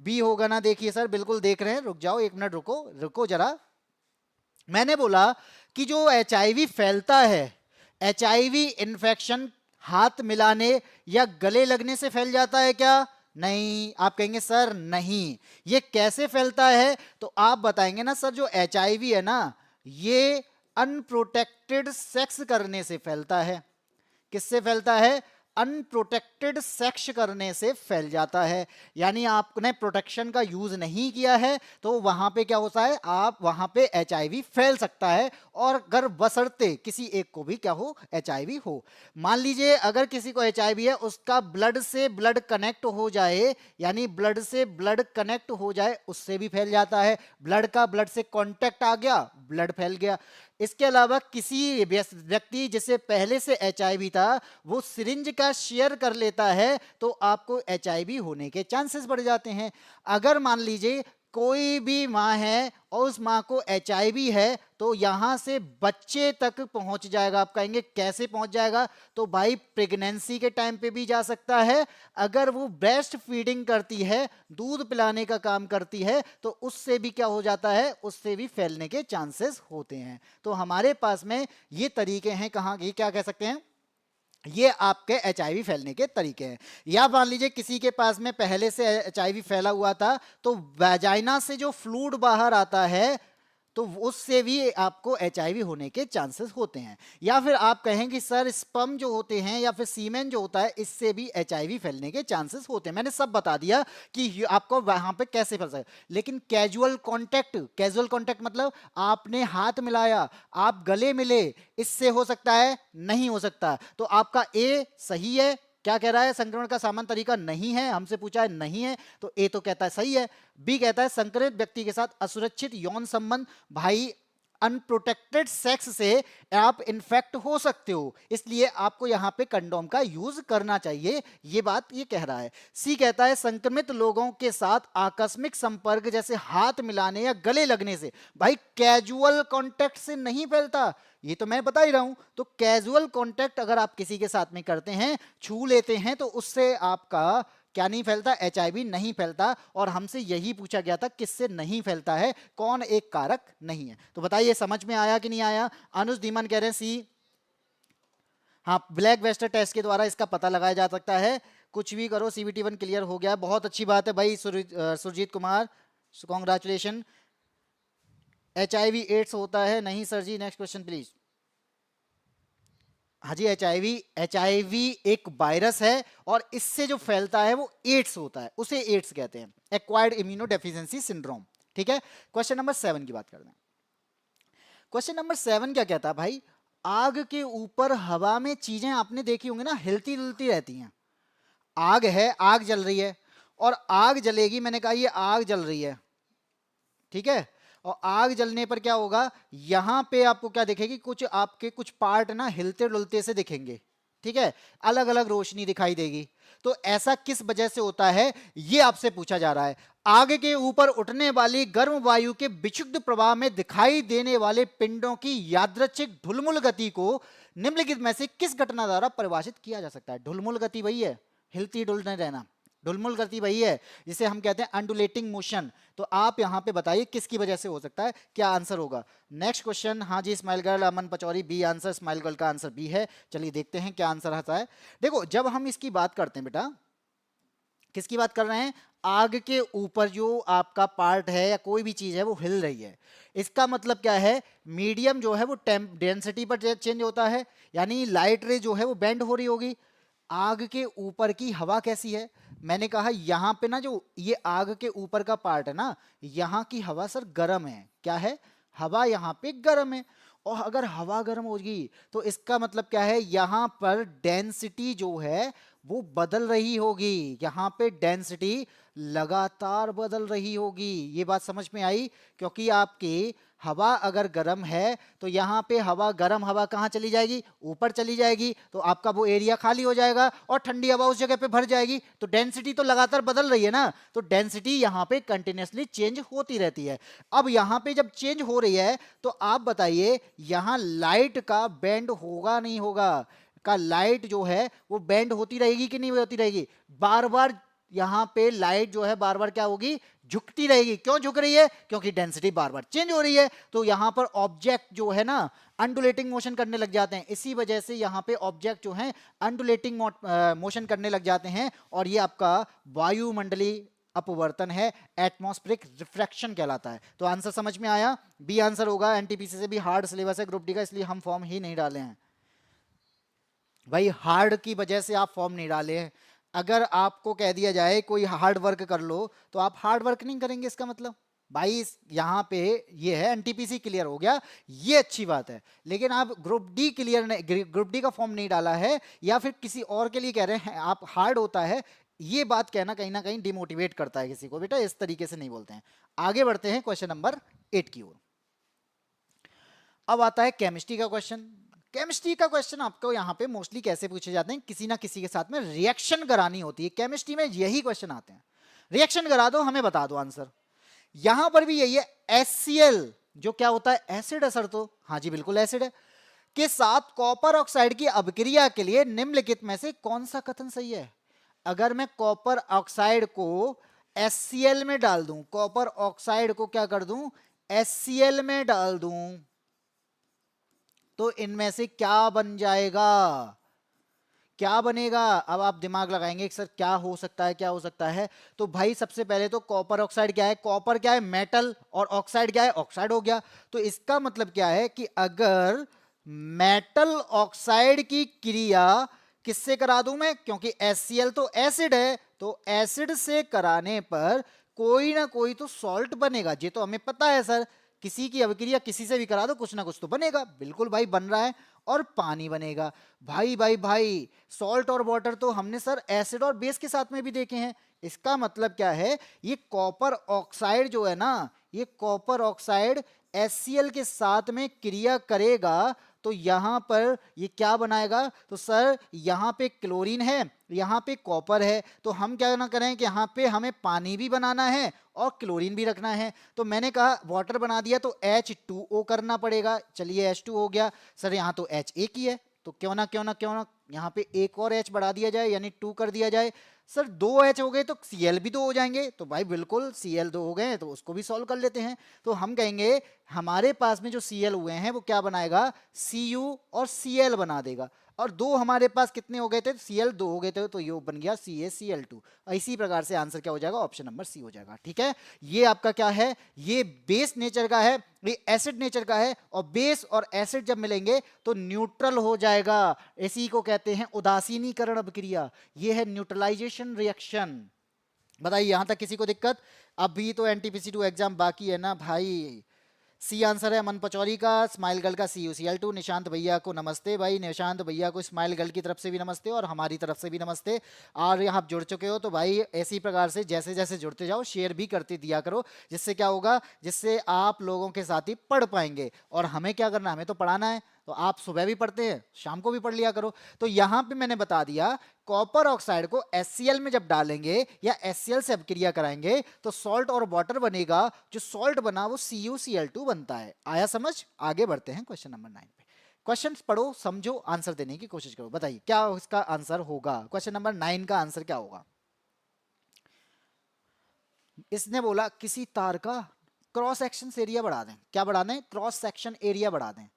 बी होगा ना, देखिए सर बिल्कुल देख रहे हैं, रुक जाओ 1 मिनट, रुको जरा, मैंने बोला कि जो एचआईवी फैलता है, एचआईवी इन्फेक्शन हाथ मिलाने या गले लगने से फैल जाता है क्या? नहीं। आप कहेंगे सर नहीं, ये कैसे फैलता है? तो आप बताएंगे ना सर, जो एचआईवी है ना, ये अनप्रोटेक्टेड सेक्स करने से फैलता है। किससे फैलता है? अनप्रोटेक्टेड सेक्स करने से फैल जाता है। यानी आपने प्रोटेक्शन का यूज नहीं किया है तो वहां पे क्या होता है, आप वहां पे एचआईवी फैल सकता है। और अगर बशर्ते किसी एक को भी क्या हो, एचआईवी हो। मान लीजिए अगर किसी को एचआईवी है, उसका ब्लड से ब्लड कनेक्ट हो जाए, यानी ब्लड से ब्लड कनेक्ट हो जाए, उससे भी फैल जाता है। ब्लड का ब्लड से कांटेक्ट आ गया, ब्लड फैल गया। इसके अलावा किसी व्यक्ति जिसे पहले से एचआईवी था, वो सिरिंज का शेयर कर लेता है तो आपको एचआईवी होने के चांसेस बढ़ जाते हैं। अगर मान लीजिए कोई भी माँ है और उस माँ को एचआईवी है, तो यहां से बच्चे तक पहुंच जाएगा। आप कहेंगे कैसे पहुंच जाएगा? तो भाई प्रेगनेंसी के टाइम पे भी जा सकता है। अगर वो ब्रेस्ट फीडिंग करती है, दूध पिलाने का काम करती है, तो उससे भी क्या हो जाता है, उससे भी फैलने के चांसेस होते हैं। तो हमारे पास में ये तरीके हैं, कहाँ ये क्या कह सकते हैं, ये आपके एचआईवी फैलने के तरीके हैं। या मान लीजिए किसी के पास में पहले से एचआईवी फैला हुआ था, तो वैजाइना से जो फ्लूइड बाहर आता है, तो उससे भी आपको एचआईवी होने के चांसेस होते हैं। या फिर आप कहेंगे सर स्पर्म जो होते हैं या फिर सीमेन जो होता है, इससे भी एचआईवी फैलने के चांसेस होते हैं। मैंने सब बता दिया कि आपको वहां पे कैसे फैल सकता है। लेकिन कैजुअल कॉन्टैक्ट मतलब आपने हाथ मिलाया, आप गले मिले, इससे हो सकता है? नहीं हो सकता। तो आपका ए सही है। क्या कह रहा है? संक्रमण का सामान्य तरीका नहीं है, हमसे पूछा है नहीं है, तो ए तो कहता है सही है। बी कहता है संक्रमित व्यक्ति के साथ असुरक्षित यौन संबंध, भाई अनप्रोटेक्टेड सेक्स से आप इन्फेक्ट हो सकते हो, इसलिए आपको यहां पे कंडोम का यूज करना चाहिए, ये बात ये कह रहा है। सी कहता है संक्रमित लोगों के साथ आकस्मिक संपर्क जैसे हाथ मिलाने या गले लगने से, भाई कैजुअल कांटेक्ट से नहीं फैलता, ये तो मैं बता ही रहा हूं। तो कैजुअल कांटेक्ट अगर आप किसी के साथ में करते हैं, छू लेते हैं, तो उससे आपका क्या नहीं फैलता? एचआईवी नहीं फैलता। और हमसे यही पूछा गया था किससे नहीं फैलता है, कौन एक कारक नहीं है। तो बताइए समझ में आया कि नहीं आया? अनुज धीमन कह रहे हैं सी। हाँ, ब्लैक वेस्टर टेस्ट के द्वारा इसका पता लगाया जा सकता है। कुछ भी करो, सीबीटी 1 क्लियर हो गया, बहुत अच्छी बात है भाई Surjeet Kumar, congratulation. HIV AIDS होता है? नहीं सर जी। Next question please. हाँ जी, एचआईवी एक वायरस है और इससे जो फैलता है वो एड्स होता है, उसे एड्स कहते हैं, एक्वायर्ड इम्यूनो डेफिशिएंसी सिंड्रोम। ठीक है, क्वेश्चन नंबर 7 की बात करते हैं। क्वेश्चन नंबर 7 क्या कहता है भाई? आग के ऊपर हवा में चीजें आपने देखी होंगी ना, हिलती डुलती रहती हैं। आग है, आग जल रही है, और आग जलेगी, मैंने कहा ये आग जल रही है, ठीक है। और आग जलने पर क्या होगा, यहां पे आपको क्या दिखेगी, कुछ आपके कुछ पार्ट ना हिलते डुलते से दिखेंगे, ठीक है, अलग अलग रोशनी दिखाई देगी। तो ऐसा किस वजह से होता है, ये आपसे पूछा जा रहा है। आग के ऊपर उठने वाली गर्म वायु के विक्षुब्ध प्रवाह में दिखाई देने वाले पिंडों की यादृच्छिक ढुलमुल गति को निम्नलिखित में से किस घटना द्वारा परिभाषित किया जा सकता है? ढुलमुल गति वही है, हिलती डुलने रहना, ढुलमुल गति वही है जिसे हम कहते हैं अंडुलेटिंग मोशन। तो आप यहां पे बताइए किसकी वजह से हो सकता है, क्या आंसर होगा। नेक्स्ट क्वेश्चन, हाँ जी smile girl, Aman Pachauri, B answer, smile girl का आंसर बी है। चलिए देखते हैं क्या आंसर आता है। देखो जब हम इसकी बात करते हैं बेटा, किसकी बात कर रहे हैं, आग के ऊपर जो आपका पार्ट है या कोई भी चीज है वो हिल रही है, इसका मतलब क्या है, मीडियम जो है वो डेंसिटी पर चेंज होता है, यानी लाइट रे जो है वो बेंड हो रही होगी। आग के ऊपर की हवा कैसी है, मैंने कहा यहां पे ना जो ये आग के ऊपर का पार्ट है ना, यहां की हवा सर गर्म है, क्या है, हवा यहां पे गर्म है। और अगर हवा गर्म होगी तो इसका मतलब क्या है, यहां पर डेंसिटी जो है वो बदल रही होगी, यहां पे डेंसिटी लगातार बदल रही होगी। ये बात समझ में आई? क्योंकि आपकी हवा अगर गर्म है तो यहाँ पे हवा, गर्म हवा कहाँ चली जाएगी, ऊपर चली जाएगी, तो आपका वो एरिया खाली हो जाएगा और ठंडी हवा उस जगह पे भर जाएगी। तो डेंसिटी तो लगातार बदल रही है ना, तो डेंसिटी यहाँ पे कंटिन्यूसली चेंज होती रहती है। अब यहाँ पे जब चेंज हो रही है तो आप बताइए यहाँ लाइट का बैंड होगा नहीं होगा, का लाइट जो है वो बैंड होती रहेगी कि नहीं होती रहेगी, बार बार यहाँ पे लाइट जो है बार बार क्या होगी, झुकती रहेगी। क्यों झुक रही है? क्योंकि डेंसिटी बार बार चेंज हो रही है। तो यहां पर ऑब्जेक्ट जो है ना अंडुलेटिंग मोशन करने लग जाते हैं। इसी वजह से यहां पे ऑब्जेक्ट जो है अंडुलेटिंग मोशन करने लग जाते हैं, और ये आपका वायुमंडलीय अपवर्तन है, एटमॉस्फेरिक रिफ्रैक्शन कहलाता है। तो आंसर समझ में आया? बी आंसर होगा। एनटीपीसी से भी हार्ड सिलेबस है ग्रुप डी का, इसलिए हम फॉर्म ही नहीं डाले हैं भाई। हार्ड की वजह से आप फॉर्म नहीं डाले हैं। अगर आपको कह दिया जाए कोई हार्ड वर्क कर लो तो आप हार्ड वर्क नहीं करेंगे, इसका मतलब भाई यहाँ पे ये है एनटीपीसी क्लियर हो गया, ये अच्छी बात है। लेकिन आप ग्रुप डी क्लियर नहीं, ग्रुप डी का फॉर्म नहीं डाला है, या फिर किसी और के लिए कह रहे हैं आप हार्ड होता है, ये बात कहना कहीं ना कहीं डिमोटिवेट करता है किसी को। बेटा इस तरीके से नहीं बोलते हैं। आगे बढ़ते हैं क्वेश्चन नंबर 8 की ओर। अब आता है केमिस्ट्री का क्वेश्चन। केमिस्ट्री का क्वेश्चन आपको यहाँ पे मोस्टली कैसे पूछे जाते हैं? किसी ना किसी के साथ में रिएक्शन करानी होती है। केमिस्ट्री में यही क्वेश्चन आते हैं, रिएक्शन करा दो, हमें बता दो आंसर। यहां पर भी यही है, HCl जो क्या होता है? एसिड है सर। तो हाँ जी बिल्कुल एसिड है, के साथ कॉपर ऑक्साइड की अभिक्रिया के लिए निम्नलिखित में से कौन सा कथन सही है? अगर मैं कॉपर ऑक्साइड को HCl में डाल दूं, कॉपर ऑक्साइड को क्या कर दूं? HCl में डाल दूं, तो इनमें से क्या बन जाएगा? क्या बनेगा? अब आप दिमाग लगाएंगे सर क्या हो सकता है, क्या हो सकता है। तो भाई सबसे पहले तो कॉपर ऑक्साइड क्या है? कॉपर क्या है? मेटल। और ऑक्साइड क्या है? ऑक्साइड हो गया। तो इसका मतलब क्या है कि अगर मेटल ऑक्साइड की क्रिया किससे करा दूं मैं? क्योंकि HCl तो एसिड है, तो एसिड से कराने पर कोई ना कोई तो सॉल्ट बनेगा। ये तो हमें पता है सर, किसी की अभिक्रिया किसी से भी करा दो कुछ ना कुछ तो बनेगा। बिल्कुल भाई बन रहा है, और पानी बनेगा। भाई भाई भाई सॉल्ट और वाटर तो हमने सर एसिड और बेस के साथ में भी देखे हैं। इसका मतलब क्या है? ये कॉपर ऑक्साइड जो है ना, ये कॉपर ऑक्साइड HCl के साथ में क्रिया करेगा, तो यहां पर ये क्या बनाएगा? तो सर यहां पे क्लोरीन है, यहां पे कॉपर है, तो हम क्या ना करें कि यहां पे हमें पानी भी बनाना है और क्लोरीन भी रखना है। तो मैंने कहा वाटर बना दिया तो H2O करना पड़ेगा। चलिए H2 हो गया। सर यहाँ तो H एक ही है, तो क्यों ना यहाँ पे एक और H बढ़ा दिया जाए, यानी 2 कर दिया जाए। सर 2H हो गए तो Cl भी 2 हो जाएंगे। तो भाई बिल्कुल Cl 2 हो गए, तो उसको भी सॉल्व कर लेते हैं। तो हम कहेंगे हमारे पास में जो Cl हुए हैं वो क्या बनाएगा? Cu और Cl बना देगा। और दो हमारे पास कितने हो गए थे? Cl 2 हो गए थे, तो ये बन गया CaCl2। इसी प्रकार से आंसर क्या हो जाएगा? ऑप्शन नंबर सी हो जाएगा। ठीक है, ये आपका क्या है? ये बेस नेचर का है, ये एसिड नेचर का है, और बेस और एसिड जब मिलेंगे तो न्यूट्रल हो जाएगा। इसी को कहते हैं उदासीनीकरण अभिक्रिया। ये है न्यूट्रलाइजेशन रिएक्शन। बताइए यहां तक किसी को दिक्कत? अभी तो NTPC2 एग्जाम बाकी है ना भाई। सी आंसर है अमन पचौरी का, स्माइल गर्ल का CuCl2। निशांत भैया को नमस्ते भाई, निशांत भैया को स्माइल गर्ल की तरफ से भी नमस्ते और हमारी तरफ से भी नमस्ते। और आप जुड़ चुके हो तो भाई ऐसी प्रकार से जैसे जैसे जुड़ते जाओ शेयर भी करते दिया करो, जिससे क्या होगा? जिससे आप लोगों के साथ ही पढ़ पाएंगे। और हमें क्या करना है? हमें तो पढ़ाना है, तो आप सुबह भी पढ़ते हैं, शाम को भी पढ़ लिया करो। तो यहां पे मैंने बता दिया, कॉपर ऑक्साइड को HCl में जब डालेंगे या HCl से अभिक्रिया कराएंगे तो सॉल्ट और वाटर बनेगा। जो सॉल्ट बना वो CuCl2 बनता है। आया समझ? आगे बढ़ते हैं क्वेश्चन नंबर 9 पे। क्वेश्चन पढ़ो, समझो, आंसर देने की कोशिश करो। बताइए क्या इसका आंसर होगा? क्वेश्चन नंबर 9 का आंसर क्या होगा? इसने बोला किसी तार का क्रॉस सेक्शन एरिया बढ़ा दें। क्या बढ़ा दें? क्रॉस सेक्शन एरिया बढ़ा दें।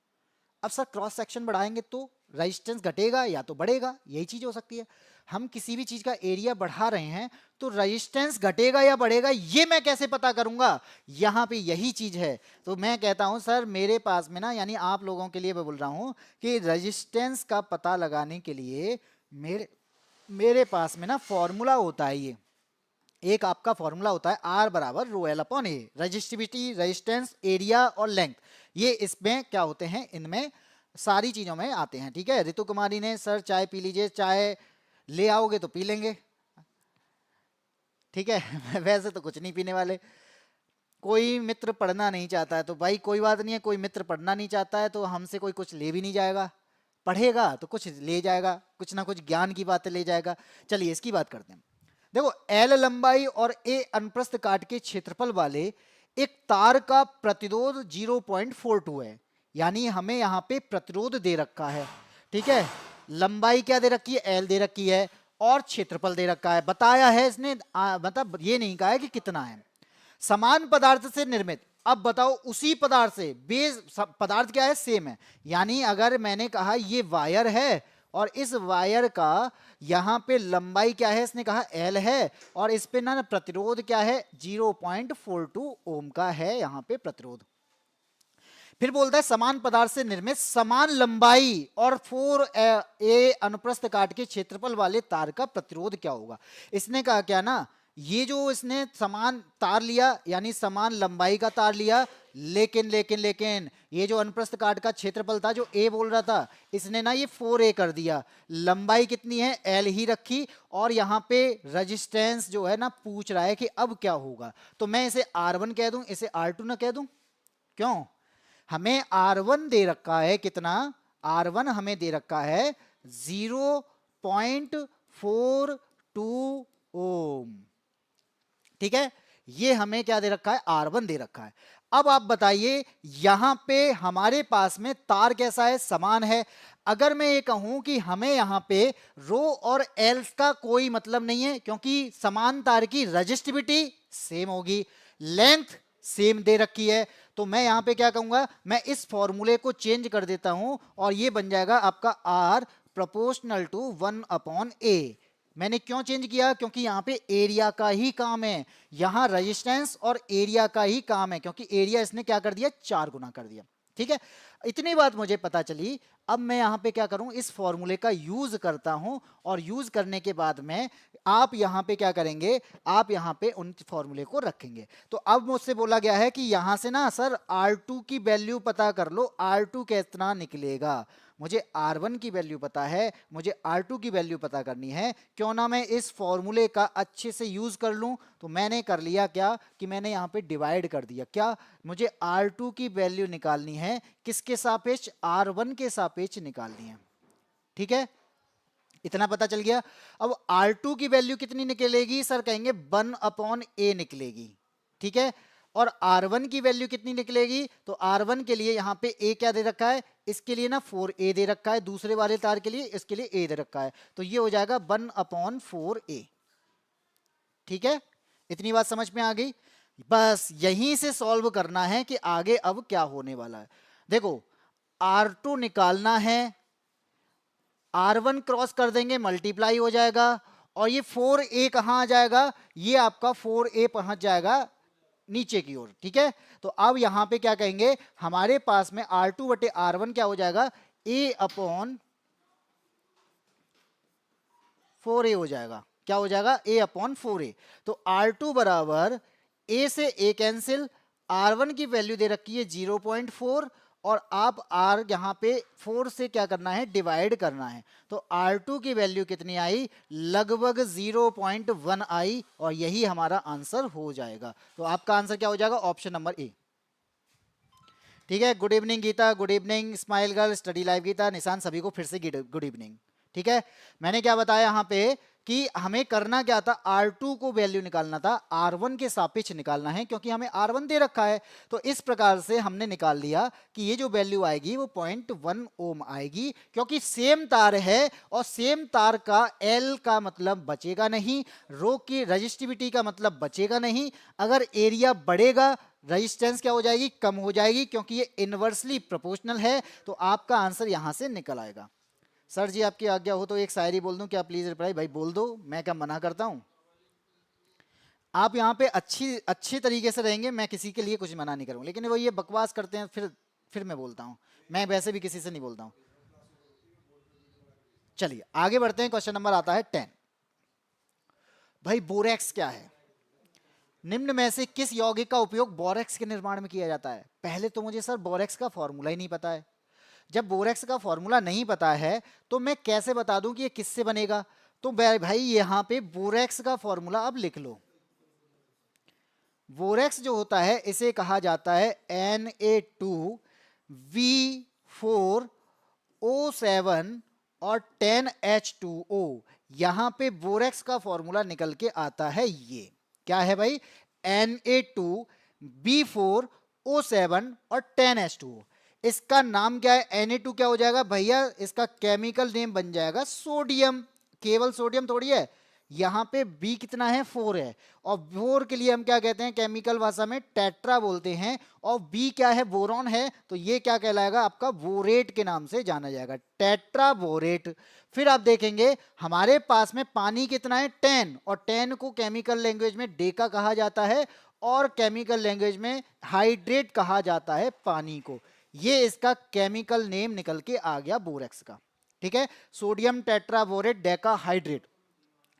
अब सर क्रॉस सेक्शन बढ़ाएंगे तो रेजिस्टेंस घटेगा या तो बढ़ेगा, यही चीज हो सकती है। हम किसी भी चीज का एरिया बढ़ा रहे हैं तो रेजिस्टेंस घटेगा या बढ़ेगा, ये मैं कैसे पता करूंगा? यहां पे यही चीज है। तो मैं कहता हूं सर मेरे पास में ना, यानी आप लोगों के लिए मैं बोल रहा हूं कि रेजिस्टेंस का पता लगाने के लिए मेरे पास में ना फॉर्मूला होता है। ये एक आपका फॉर्मूला होता है R बराबर रो एल अपॉन ए, रजिस्टिविटी, रेजिस्टेंस, एरिया और लेंथ। ये इसमें क्या होते हैं? इनमें सारी चीजों में आते हैं। ठीक है, ऋतु कुमारी ने सर चाय पी लीजिए, चाय ले आओगे तो पी लेंगे। ठीक है वैसे तो कुछ नहीं पीने वाले। कोई मित्र पढ़ना नहीं चाहता है तो भाई कोई बात नहीं है, कोई मित्र पढ़ना नहीं चाहता है तो हमसे कोई कुछ ले भी नहीं जाएगा। पढ़ेगा तो कुछ ले जाएगा, कुछ ना कुछ ज्ञान की बातें ले जाएगा। चलिए इसकी बात करते हैं। देखो L लंबाई और A अनुप्रस्थ काट के क्षेत्रफल वाले एक तार का प्रतिरोध 0.42 है। यानी हमें यहां पे प्रतिरोध दे रखा है। ठीक है, लंबाई क्या दे रखी है? L दे रखी है, और क्षेत्रफल दे रखा है। बताया है इसने, मतलब ये नहीं कहा है कि कितना है। समान पदार्थ से निर्मित, अब बताओ उसी पदार्थ से, बेस पदार्थ क्या है, सेम है। यानी अगर मैंने कहा ये वायर है और इस वायर का यहां पे लंबाई क्या है, इसने कहा L है, और इस पे ना प्रतिरोध क्या है 0.42 ओम का है यहां पे प्रतिरोध। फिर बोलता है समान पदार्थ से निर्मित समान लंबाई और 4a अनुप्रस्थ काट के क्षेत्रफल वाले तार का प्रतिरोध क्या होगा। इसने कहा क्या ना, ये जो इसने समान तार लिया यानी समान लंबाई का तार लिया, लेकिन ये जो अनुप्रस्थ काट का क्षेत्रफल था जो a बोल रहा था, इसने ना ये 4a कर दिया, लंबाई कितनी है L ही रखी, और यहां पे रेजिस्टेंस जो है ना पूछ रहा है कि अब क्या होगा। तो मैं इसे R1 कह दूं, इसे R2 ना कह दूं, क्यों, हमें R1 दे रखा है कितना, R1 हमें दे रखा है 0.42 ओम, ठीक है, ये हमें क्या दे रखा है, R1 दे रखा है। अब आप बताइए यहां पे हमारे पास में तार कैसा है, समान है। अगर मैं ये कहूं कि हमें यहां पे रो और एल्स का कोई मतलब नहीं है, क्योंकि समान तार की रेजिस्टिविटी सेम होगी, लेंथ सेम दे रखी है, तो मैं यहां पे क्या कहूंगा, मैं इस फॉर्मूले को चेंज कर देता हूं और ये बन जाएगा आपका R प्रोपोर्शनल टू 1/a। मैंने क्यों चेंज किया, क्योंकि यहां पे एरिया का ही काम है, यहां रेजिस्टेंस और एरिया का ही काम है, क्योंकि एरिया इसने क्या कर दिया 4 गुना कर दिया, ठीक है। इतनी बात मुझे पता चली। अब मैं यहां पे क्या करूं, इस फॉर्मूले का यूज करता हूं, और यूज करने के बाद में आप यहां पे क्या करेंगे, आप यहां पे उन फॉर्मूले को रखेंगे। तो अब मुझसे बोला गया है कि यहां से ना सर R2 की वैल्यू पता कर लो, R2 कितना निकलेगा। मुझे R1 की वैल्यू पता है, मुझे R2 की वैल्यू पता करनी है, क्यों ना मैं इस फॉर्मूले का अच्छे से यूज कर लूं। तो मैंने कर लिया क्या कि मैंने यहां पे डिवाइड कर दिया, क्या, मुझे R2 की वैल्यू निकालनी है, किसके सापेक्ष, R1 के सापेक्ष निकालनी है, ठीक है, इतना पता चल गया। अब R2 की वैल्यू कितनी निकलेगी, सर कहेंगे 1/a निकलेगी, ठीक है, और R1 की वैल्यू कितनी निकलेगी, तो R1 के लिए यहां पे a क्या दे रखा है, इसके लिए ना 4a दे रखा है, दूसरे वाले तार के लिए इसके लिए a दे रखा है, तो ये हो जाएगा 1/4a, ठीक है, इतनी बात समझ में आ गई। बस यहीं से सॉल्व करना है कि आगे अब क्या होने वाला है। देखो R2 निकालना है, R1 क्रॉस कर देंगे मल्टीप्लाई हो जाएगा, और ये 4a कहां आ जाएगा, ये आपका 4a पहुंच जाएगा नीचे की ओर, ठीक है। तो अब यहां पे क्या कहेंगे, हमारे पास में R2 बटे R1 क्या हो जाएगा, a/4a हो जाएगा, क्या हो जाएगा, a/4a। तो R2 बराबर a से a कैंसिल, R1 की वैल्यू दे रखी है 0.4, और आप R यहां पे 4 से क्या करना है, डिवाइड करना है, तो R2 की वैल्यू कितनी आई, लगभग 0.1 आई, और यही हमारा आंसर हो जाएगा। तो आपका आंसर क्या हो जाएगा, ऑप्शन नंबर ए, ठीक है। Good evening Geeta, good evening smile girl, study live Geeta, Nishan, सभी को फिर से गुड इवनिंग, ठीक है। मैंने क्या बताया यहाँ पे कि हमें करना क्या था, R2 को वैल्यू निकालना था, R1 के सापेक्ष निकालना है, क्योंकि हमें R1 दे रखा है। तो इस प्रकार से हमने निकाल लिया कि ये जो वैल्यू आएगी वो 0.1 ओम आएगी, क्योंकि सेम तार है, और सेम तार का L का मतलब बचेगा नहीं, रो की रजिस्टिविटी का मतलब बचेगा नहीं। अगर एरिया बढ़ेगा रेजिस्टेंस क्या हो जाएगी, कम हो जाएगी, क्योंकि ये इनवर्सली प्रोपोर्शनल है। तो आपका आंसर यहां से निकल आएगा। सर जी आपकी आज्ञा हो तो एक शायरी बोल दूं क्या, प्लीज रिप्लाई, भाई बोल दो, मैं क्या मना करता हूं। आप यहाँ पे अच्छी तरीके से रहेंगे, मैं किसी के लिए कुछ मना नहीं करूंगा, लेकिन वो ये बकवास करते हैं, फिर मैं बोलता हूं, मैं वैसे भी किसी से नहीं बोलता हूं। चलिए आगे बढ़ते हैं, क्वेश्चन नंबर आता है 10। भाई बोरेक्स क्या है, निम्न में से किस यौगिक का उपयोग बोरेक्स के निर्माण में किया जाता है। पहले तो मुझे सर बोरेक्स का फॉर्मूला ही नहीं पता है, जब बोरेक्स का फॉर्मूला नहीं पता है तो मैं कैसे बता दूं कि ये किससे बनेगा। तो भाई यहां पे बोरेक्स का फॉर्मूला अब लिख लो। बोरेक्स जो होता है इसे कहा जाता है Na2V4O7 और 10H2O। यहां पे बोरेक्स का फॉर्मूला निकल के आता है, ये क्या है भाई, Na2B4O7 और 10H2O। इसका नाम क्या है, Na2 क्या हो जाएगा भैया, इसका केमिकल नेम बन जाएगा सोडियम, केवल सोडियम थोड़ी है, यहाँ पे B कितना है 4 है, और 4 के लिए हम क्या कहते हैं केमिकल भाषा में टेट्रा बोलते हैं, और B क्या है बोरॉन है, तो ये क्या कहलाएगा आपका बोरेट के नाम से जाना जाएगा, टेट्रा बोरेट। फिर आप देखेंगे हमारे पास में पानी कितना है 10, और 10 को केमिकल लैंग्वेज में डेका कहा जाता है और केमिकल लैंग्वेज में हाइड्रेट कहा जाता है पानी को। ये इसका केमिकल नेम निकल के आ गया बोरेक्स का। ठीक है, सोडियम टेट्राबोरेट डेका हाइड्रेट,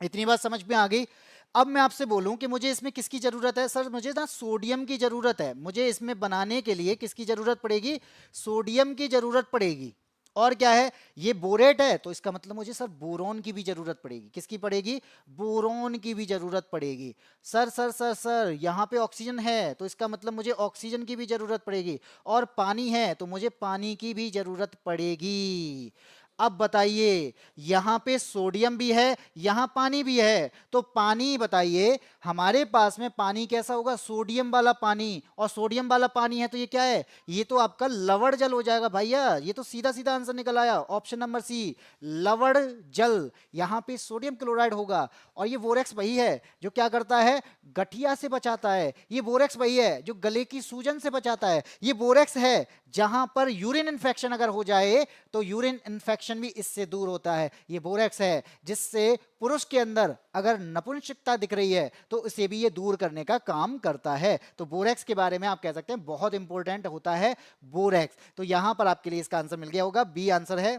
इतनी बात समझ में आ गई। अब मैं आपसे बोलूं कि मुझे इसमें किसकी जरूरत है, सर मुझे ना सोडियम की जरूरत है, मुझे इसमें बनाने के लिए किसकी जरूरत पड़ेगी, सोडियम की जरूरत पड़ेगी। और क्या है, ये बोरेट है तो इसका मतलब मुझे सर बोरोन की भी जरूरत पड़ेगी, किसकी पड़ेगी, बोरोन की भी जरूरत पड़ेगी। सर सर सर सर यहाँ पे ऑक्सीजन है तो इसका मतलब मुझे ऑक्सीजन की भी जरूरत पड़ेगी, और पानी है तो मुझे पानी की भी जरूरत पड़ेगी। अब बताइए यहाँ पे सोडियम भी है यहाँ पानी भी है, तो पानी बताइए हमारे पास में पानी कैसा होगा, सोडियम वाला पानी, और सोडियम वाला पानी है तो ये क्या है, ये तो आपका लवण जल हो जाएगा भैया। ये तो सीधा सीधा आंसर निकल आया, ऑप्शन नंबर सी लवण जल। यहाँ पे सोडियम क्लोराइड होगा, और ये बोरेक्स वही है जो क्या करता है, गठिया से बचाता है। ये बोरेक्स वही है जो गले की सूजन से बचाता है। ये बोरेक्स है जहां पर यूरिन इन्फेक्शन अगर हो जाए तो यूरिन इन्फेक्शन भी इससे दूर होता है। ये बोरेक्स है जिससे पुरुष के अंदर अगर नपुंसकता दिख रही है तो इसे भी ये दूर करने का काम करता है। तो बोरेक्स के बारे में आप कह सकते हैं बहुत इंपॉर्टेंट होता है बोरेक्स। तो यहां पर आपके लिए इसका आंसर मिल गया होगा, बी आंसर है।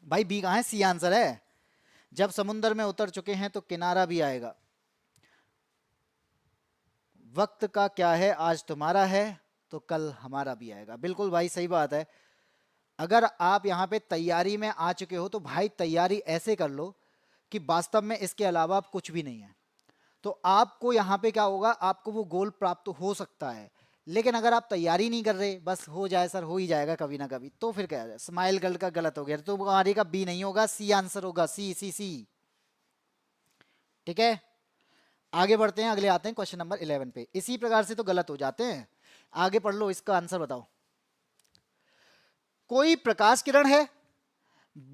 भाई बी कहां है, सी आंसर है। जब समुद्र में उतर चुके हैं तो किनारा भी आएगा। वक्त का क्या है, आज तुम्हारा है तो कल हमारा भी आएगा। बिल्कुल भाई सही बात है। अगर आप यहाँ पे तैयारी में आ चुके हो तो भाई तैयारी ऐसे कर लो कि वास्तव में इसके अलावा आप कुछ भी नहीं है, तो आपको यहाँ पे क्या होगा, आपको वो गोल प्राप्त हो सकता है। लेकिन अगर आप तैयारी नहीं कर रहे, बस हो जाए सर हो ही जाएगा कभी ना कभी, तो फिर क्या है, स्माइल गर्ल का गलत हो गया, तो हमारे का बी नहीं होगा, सी आंसर होगा, सी सी सी। ठीक है, आगे बढ़ते हैं, अगले आते हैं क्वेश्चन नंबर 11 पे। इसी प्रकार से तो गलत हो जाते हैं, आगे पढ़ लो, इसका आंसर बताओ। कोई प्रकाश किरण है,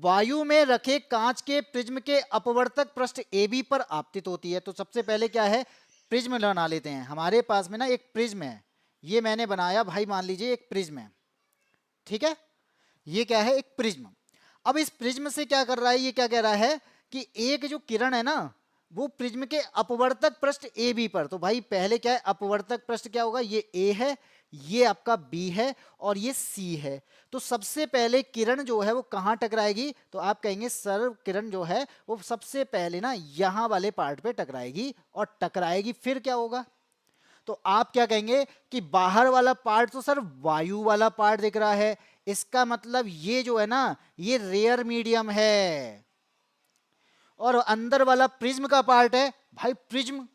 वायु में रखे कांच के प्रिज्म के अपवर्तक पृष्ठ AB पर आपतित होती है। तो सबसे पहले क्या है, प्रिज्म बना लेते हैं। हमारे पास में ना एक प्रिज्म है, ये मैंने बनाया भाई, मान लीजिए एक प्रिज्म है, ठीक है, ये क्या है, एक प्रिज्म। अब इस प्रिज्म से क्या कर रहा है, ये क्या कह रहा है कि एक जो किरण है ना वो प्रिज्म के अपवर्तक पृष्ठ AB पर, तो भाई पहले क्या है, अपवर्तक पृष्ठ क्या होगा, ये A है, ये आपका B है, और ये C है। तो सबसे पहले किरण जो है वो कहाँ टकराएगी, तो आप कहेंगे सर किरण जो है वो सबसे पहले ना यहाँ वाले पार्ट पे टकराएगी, और टकराएगी फिर क्या होगा, तो आप क्या कहेंगे कि बाहर वाला पार्ट तो सर वायु वाला पार्ट दिख रहा है, इसका मतलब ये जो है ना ये रेयर मीडियम है, और अंदर वाला प्रिज्म का पार्ट है भाई प्रिज्म,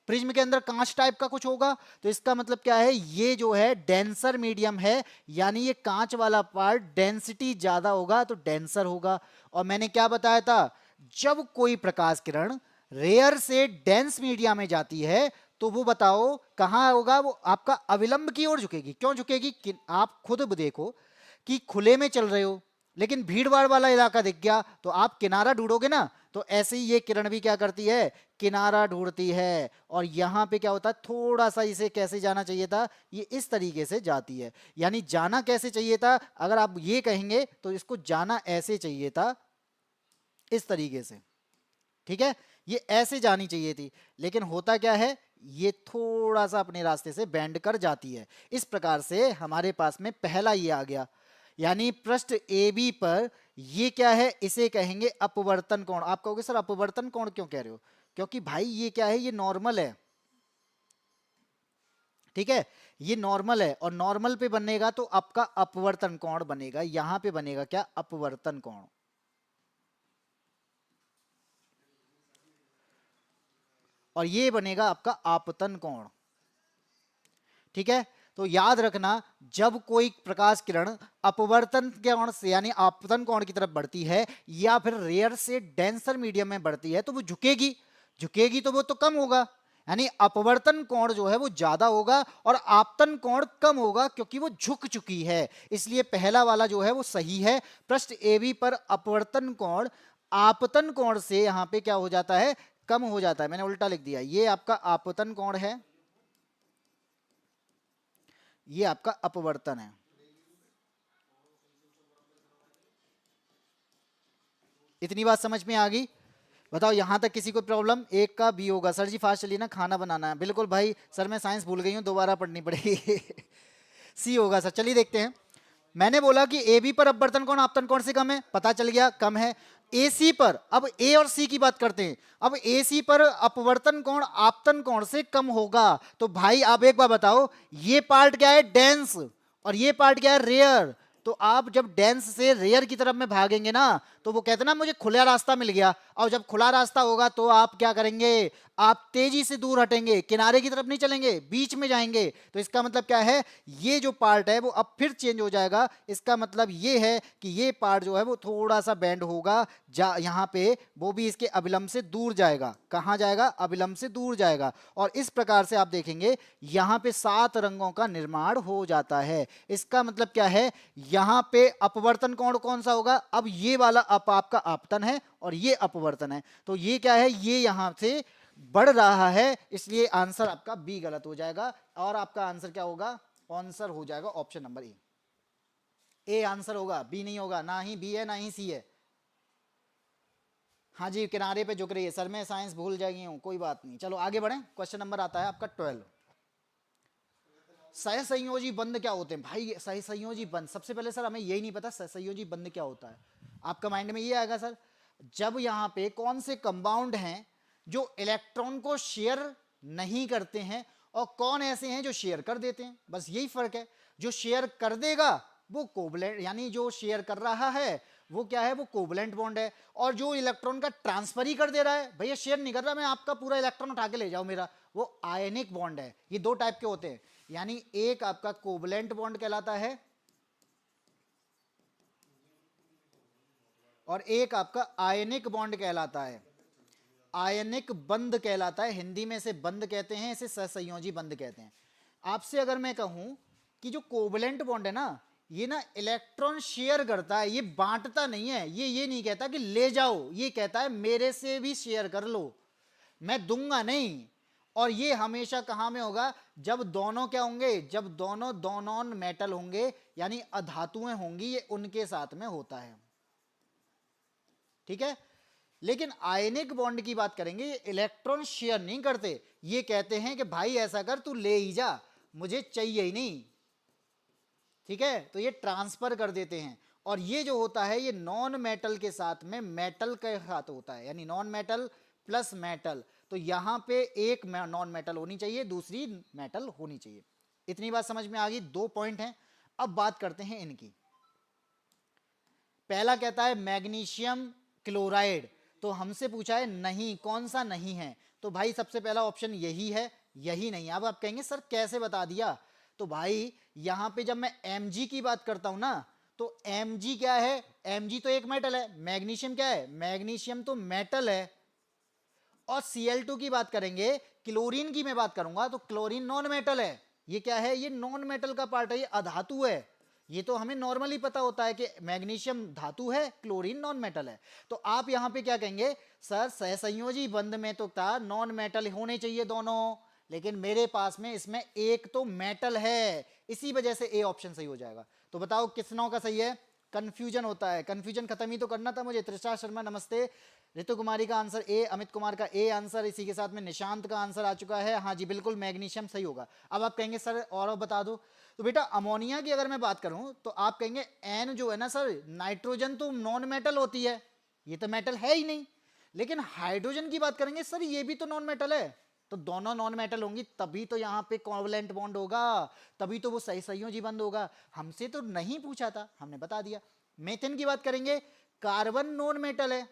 प्रिज्म के अंदर कांच टाइप का कुछ होगा, तो इसका मतलब क्या है, ये जो है डेंसर मीडियम है, यानी ये कांच वाला पार्ट डेंसिटी ज्यादा होगा तो डेंसर होगा। और मैंने क्या बताया था, जब कोई प्रकाश किरण रेयर से डेंस मीडिया में जाती है तो वो बताओ कहां होगा, वो आपका अविलंब की ओर झुकेगी। क्यों झुकेगी, आप खुद देखो कि खुले में चल रहे हो लेकिन भीड़ भाड़ वाला इलाका दिख गया तो आप किनारा ढूंढोगे ना, तो ऐसे ही ये किरण भी क्या करती है, किनारा ढूंढती है। और यहाँ पे क्या होता है, थोड़ा सा इसे कैसे जाना चाहिए था, ये इस तरीके से जाती है, यानी जाना कैसे चाहिए था, अगर आप ये कहेंगे तो इसको जाना ऐसे चाहिए था, इस तरीके से, ठीक है, ये ऐसे जानी चाहिए थी, लेकिन होता क्या है, ये थोड़ा सा अपने रास्ते से बैंड कर जाती है। इस प्रकार से हमारे पास में पहला ये आ गया, यानी पृष्ठ AB पर ये क्या है, इसे कहेंगे अपवर्तन कोण। आप कहोगे सर अपवर्तन कोण क्यों कह रहे हो, क्योंकि भाई ये क्या है, ये नॉर्मल है, ठीक है, ये नॉर्मल है, और नॉर्मल पे बनेगा तो आपका अपवर्तन कोण बनेगा, यहां पे बनेगा क्या, अपवर्तन कोण। और ये बनेगा आपका आपतन कोण, ठीक है। तो याद रखना, जब कोई प्रकाश किरण अपवर्तन कोण से यानी आपतन कोण की तरफ बढ़ती है या फिर रेयर से डेंसर मीडियम में बढ़ती है तो वो झुकेगी, झुकेगी तो वो तो कम होगा, यानी अपवर्तन कोण जो है वो ज्यादा होगा और आपतन कोण कम होगा क्योंकि वो झुक चुकी है। इसलिए पहला वाला जो है वो सही है, पृष्ठ AB पर अपवर्तन कोण आपतन कोण से यहां पे क्या हो जाता है, कम हो जाता है। मैंने उल्टा लिख दिया, ये आपका आपतन कोण है, ये आपका अपवर्तन है। इतनी बात समझ में आ गई? बताओ यहां तक किसी को प्रॉब्लम? एक का बी होगा। सर जी फास्ट चलिए ना, खाना बनाना है। बिल्कुल भाई, सर मैं साइंस भूल गई हूँ, दोबारा पढ़नी पड़ेगी। सी होगा सर। चलिए देखते हैं। मैंने बोला कि ए बी पर अपवर्तन कोण आपतन कोण से कम है, पता चल गया कम है। ए सी पर, अब ए और सी की बात करते हैं। अब ए सी पर अपवर्तन कोण आपतन कोण से कम होगा, तो भाई आप एक बार बताओ, ये पार्ट क्या है, डेंस, और ये पार्ट क्या है, रेयर। तो आप जब डेंस से रेयर की तरफ में भागेंगे ना, तो वो कहते ना मुझे खुला रास्ता मिल गया। और जब खुला रास्ता होगा तो आप क्या करेंगे, आप तेजी से दूर हटेंगे, किनारे की तरफ नहीं चलेंगे, बीच में जाएंगे। तो इसका मतलब क्या है, ये जो पार्ट है वो अब फिर चेंज हो जाएगा। इसका मतलब ये है कि ये पार्ट जो है वो थोड़ा सा बेंड होगा, यहाँ पे वो भी इसके अभिलंब से दूर जाएगा। कहाँ जाएगा, अभिलंब से दूर जाएगा। और इस प्रकार से आप देखेंगे यहाँ पे 7 रंगों का निर्माण हो जाता है। इसका मतलब क्या है, यहाँ पे अपवर्तन कोण कौन सा होगा, अब ये वाला आपका आपतन है और ये अपवर्तन है। तो ये क्या है, ये यहां से बढ़ रहा है, इसलिए आंसर आपका बी गलत हो जाएगा। और आपका आंसर क्या होगा, आंसर हो जाएगा option number A. A answer होगा, बी नहीं होगा। ना ही बी है ना ही सी है। हाँ जी, किनारे पे झुक रही है। सर मैं साइंस भूल जाएगी हूँ, कोई बात नहीं। चलो आगे बढ़े। क्वेश्चन नंबर आता है आपका 12। सहसंयोजी बंध क्या होते हैं भाई? सहसंयोजी बंध, सबसे पहले सर हमें यही नहीं पता सहसंयोजी बंध क्या होता है। आपका माइंड में ये आएगा सर, जब यहाँ पे कौन से कंपाउंड हैं जो इलेक्ट्रॉन को शेयर नहीं करते हैं, और कौन ऐसे हैं जो शेयर कर देते हैं। बस यही फर्क है। जो शेयर कर देगा वो कोवलेंट, यानी जो शेयर कर रहा है वो क्या है, वो कोवलेंट बॉन्ड है। और जो इलेक्ट्रॉन का ट्रांसफर ही कर दे रहा है, भैया शेयर नहीं कर रहा, मैं आपका पूरा इलेक्ट्रॉन उठा के ले जाऊं मेरा, वो आयनिक बॉन्ड है। ये दो टाइप के होते हैं। यानी एक आपका कोवलेंट बॉन्ड कहलाता है और एक आपका आयनिक बॉन्ड कहलाता है। आयनिक बंध कहलाता है। हिंदी में इसे बंध कहते हैं, इसे सहसंयोजी बंध कहते हैं। आपसे अगर मैं कहूं कि जो कोवलेंट बॉन्ड है ना, ये ना इलेक्ट्रॉन शेयर करता है, ये बांटता नहीं है। ये नहीं कहता कि ले जाओ, ये कहता है मेरे से भी शेयर कर लो, मैं दूंगा नहीं। और ये हमेशा कहां में होगा, जब दोनों क्या होंगे, जब दोनों नॉन मेटल होंगे, यानी अधातुएं होंगी, ये उनके साथ में होता है। ठीक है। लेकिन आयनिक बॉन्ड की बात करेंगे, ये इलेक्ट्रॉन शेयर नहीं करते। ये कहते हैं कि भाई ऐसा कर, तू ले ही जा, मुझे चाहिए ही नहीं। ठीक है। तो ये ट्रांसफर कर देते हैं। और ये जो होता है, ये नॉन मेटल के साथ में मेटल के साथ होता है, यानी नॉन मेटल प्लस मेटल। तो यहां पे एक नॉन मेटल होनी चाहिए, दूसरी मेटल होनी चाहिए। इतनी बात समझ में आ गई। 2 पॉइंट हैं। अब बात करते हैं इनकी। पहला कहता है मैग्नीशियम क्लोराइड, तो हमसे पूछा है नहीं, कौन सा नहीं है। तो भाई सबसे पहला ऑप्शन यही है, यही नहीं। अब आप कहेंगे सर कैसे बता दिया। तो भाई यहां पे जब मैं Mg की बात करता हूं ना, तो Mg क्या है, Mg तो एक मेटल है। मैग्नीशियम क्या है, मैग्नीशियम तो मेटल है। और Cl2 की बात करेंगे, क्लोरीन की मैं बात करूंगा, तो क्लोरीन नॉन मेटल है। ये क्या है, ये नॉन मेटल का पार्ट है, ये अधातु है। ये तो हमें नॉर्मली पता होता है कि मैग्नीशियम धातु है, क्लोरीन नॉन मेटल है। तो आप यहां पे क्या कहेंगे, सर सहसंयोजी बंध में तो था नॉन मेटल होने चाहिए दोनों, लेकिन मेरे पास में इसमें एक तो मेटल है, इसी वजह से ए ऑप्शन सही हो जाएगा। तो बताओ किस नौ का सही है। कंफ्यूजन होता है, कंफ्यूजन खत्म ही तो करना था मुझे। त्रिषा शर्मा नमस्ते। ऋतु कुमारी का आंसर ए, अमित कुमार का ए आंसर, इसी के साथ में निशांत का आंसर आ चुका है। हाँ जी बिल्कुल, मैग्नीशियम सही होगा। अब आप कहेंगे सर और बता दो। तो बेटा अमोनिया की अगर मैं बात करूं, तो आप कहेंगे एन जो है ना सर, नाइट्रोजन तो नॉन मेटल होती है, ये तो मेटल है ही नहीं। लेकिन हाइड्रोजन की बात करेंगे, सर ये भी तो नॉन मेटल है। तो दोनों नॉन मेटल होंगी, तभी तो यहाँ पे कोवलेंट बॉन्ड होगा, तभी तो वो सहसंयोजी बंध होगा। हमसे तो नहीं पूछा था, हमने बता दिया। मीथेन की बात करेंगे, कार्बन नॉन मेटल है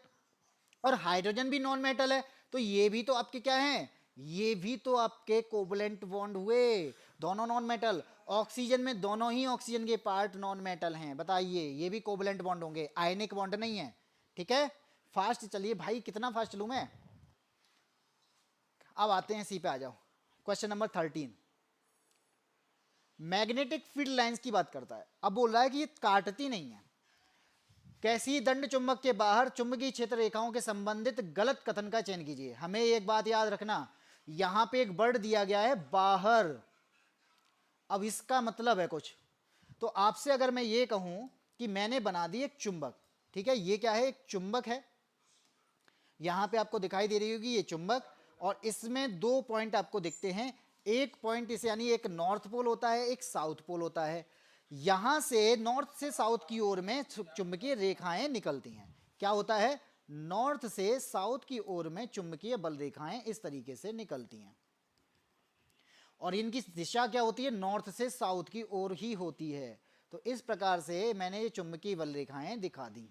और हाइड्रोजन भी नॉन मेटल है, तो ये भी तो आपके क्या हैं, ये भी तो आपके कोवलेंट बॉन्ड हुए, दोनों नॉन मेटल। ऑक्सीजन में दोनों ही ऑक्सीजन के पार्ट नॉन मेटल हैं, बताइए ये भी कोवलेंट बॉन्ड होंगे, आयनिक बॉन्ड नहीं है। ठीक है। फास्ट चलिए भाई, कितना फास्ट चलूं मैं। अब आते हैं सी पे, आ जाओ। Question number 13। Magnetic field lines की बात करता है। अब बोल रहा है कि ये काटती नहीं है। कैसी दंड चुंबक के बाहर चुंबकीय क्षेत्र रेखाओं के संबंधित गलत कथन का चयन कीजिए। हमें एक बात याद रखना, यहां पे एक वर्ड दिया गया है बाहर, अब इसका मतलब है कुछ। तो आपसे अगर मैं ये कहूं कि मैंने बना दी एक चुंबक, ठीक है, ये क्या है, एक चुंबक है, यहां पे आपको दिखाई दे रही होगी ये चुंबक, और इसमें दो पॉइंट आपको दिखते हैं, एक पॉइंट इसे यानी एक नॉर्थ पोल होता है, एक साउथ पोल होता है। यहां से नॉर्थ से साउथ की ओर में चुंबकीय रेखाएं निकलती हैं। क्या होता है, नॉर्थ से साउथ की ओर में चुंबकीय बल रेखाएं इस तरीके से निकलती हैं, और इनकी दिशा क्या होती है, नॉर्थ से साउथ की ओर ही होती है। तो इस प्रकार से मैंने ये चुंबकीय बल रेखाएं दिखा दी।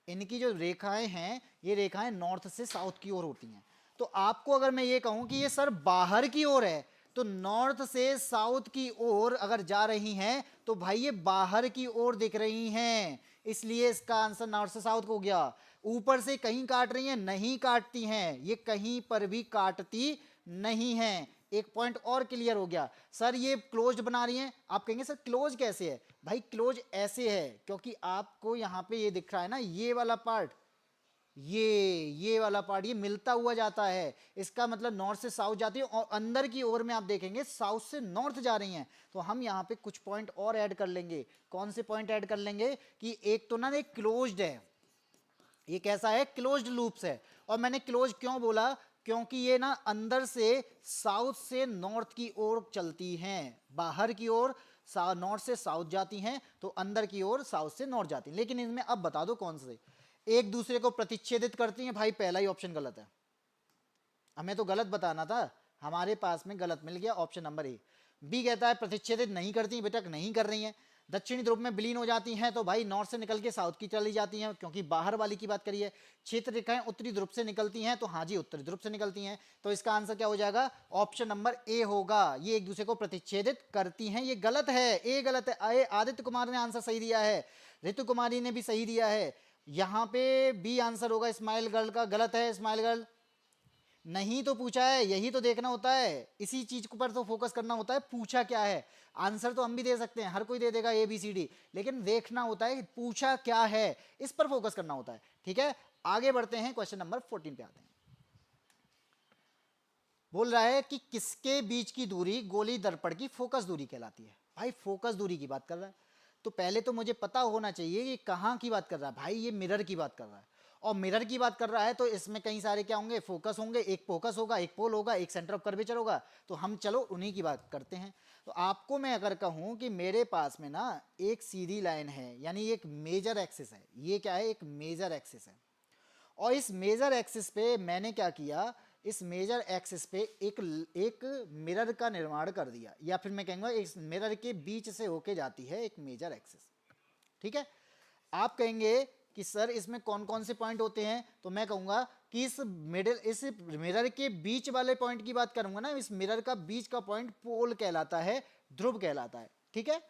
इनकी जो रेखाएं हैं, ये रेखाएं नॉर्थ से साउथ की ओर होती हैं। तो आपको अगर मैं ये कहूं कि ये सर बाहर की ओर है, तो नॉर्थ से साउथ की ओर अगर जा रही हैं तो भाई ये बाहर की ओर दिख रही हैं, इसलिए इसका आंसर नॉर्थ से साउथ हो गया। ऊपर से कहीं काट रही हैं, नहीं काटती हैं, ये कहीं पर भी काटती नहीं है। एक पॉइंट और क्लियर हो गया। सर ये क्लोज्ड बना रही हैं, आप कहेंगे सर क्लोज कैसे है, भाई क्लोज ऐसे है क्योंकि आपको यहां पे ये दिख रहा है ना, ये वाला पार्ट, ये वाला पार्ट ये मिलता हुआ जाता है, इसका मतलब नॉर्थ से साउथ जाती है, और अंदर की ओर में आप देखेंगे साउथ से नॉर्थ जा रही हैं। तो हम यहाँ पे कुछ पॉइंट और ऐड कर लेंगे। कौन से पॉइंट ऐड कर लेंगे कि एक तो ना एक क्लोज्ड है, ये कैसा है, क्लोज्ड लूप्स है। और मैंने क्लोज क्यों बोला, क्योंकि ये ना अंदर से साउथ से नॉर्थ की ओर चलती हैं, बाहर की ओर नॉर्थ से साउथ जाती हैं, तो अंदर की ओर साउथ से नॉर्थ जाती हैं। लेकिन इनमें अब बता दो कौन से एक दूसरे को प्रतिच्छेदित करती हैं। भाई पहला ही ऑप्शन गलत है, हमें तो गलत बताना था, हमारे पास में गलत मिल गया, ऑप्शन नंबर ए। बी कहता है प्रतिच्छेदित नहीं करती, बेटा नहीं कर रही हैं। दक्षिणी ध्रुव में विलीन हो जाती हैं, तो भाई नॉर्थ से निकल के साउथ की चली जाती हैं, क्योंकि बाहर वाली की बात करिए। क्षेत्र रेखाएं उत्तरी ध्रुव से निकलती हैं, तो हाँ जी उत्तरी ध्रुव से निकलती हैं, तो इसका आंसर क्या हो जाएगा, ऑप्शन नंबर ए होगा। ये एक दूसरे को प्रतिच्छेदित करती हैं, ये गलत है, ए गलत है। आदित्य कुमार ने आंसर सही दिया है, ऋतु कुमारी ने भी सही दिया है। यहां पे बी आंसर होगा स्माइल गर्ल का, गलत है स्माइल गर्ल। नहीं तो पूछा है, यही तो देखना होता है, इसी चीज पर तो फोकस करना होता है, पूछा क्या है। आंसर तो हम भी दे सकते हैं, हर कोई दे देगा ए बी सी डी, लेकिन देखना होता है पूछा क्या है, इस पर फोकस करना होता है। ठीक है, आगे बढ़ते हैं, क्वेश्चन नंबर 14 पे आते हैं। बोल रहा है कि किसके बीच की दूरी गोली दर्पण की फोकस दूरी कहलाती है। भाई फोकस दूरी की बात कर रहा है, तो पहले तो मुझे पता होना चाहिए कि कहां की बात कर रहा है। भाई ये मिरर की बात कर रहा है, और मिरर की बात कर रहा है तो इसमें कई सारे क्या होंगे, फोकस होंगे, एक फोकस होगा, एक पोल होगा, एक सेंटर ऑफ कर्वेचर होगा। तो हम चलो उन्हीं की बात करते हैं। तो आपको मैं अगर कहूं कि मेरे पास में ना एक सीधी लाइन है, यानी एक मेजर एक्सिस है, ये क्या है, एक मेजर एक्सिस है, और इस मेजर एक्सिस पे मैंने क्या किया, इस मेजर एक्सिस पे एक मिरर का निर्माण कर दिया, या फिर मैं कहूँगा इस मिरर के बीच से होके जाती है एक मेजर एक्सिस। ठीक है, आप कहेंगे कि सर इसमें कौन कौन से पॉइंट होते हैं, तो मैं कहूँगा कि इस मिरर के बीच वाले पॉइंट की बात करूँगा ना, इस मिरर का बीच का पॉइंट पोल कहलाता है, ध्रुव कहलाता है। ठीक है,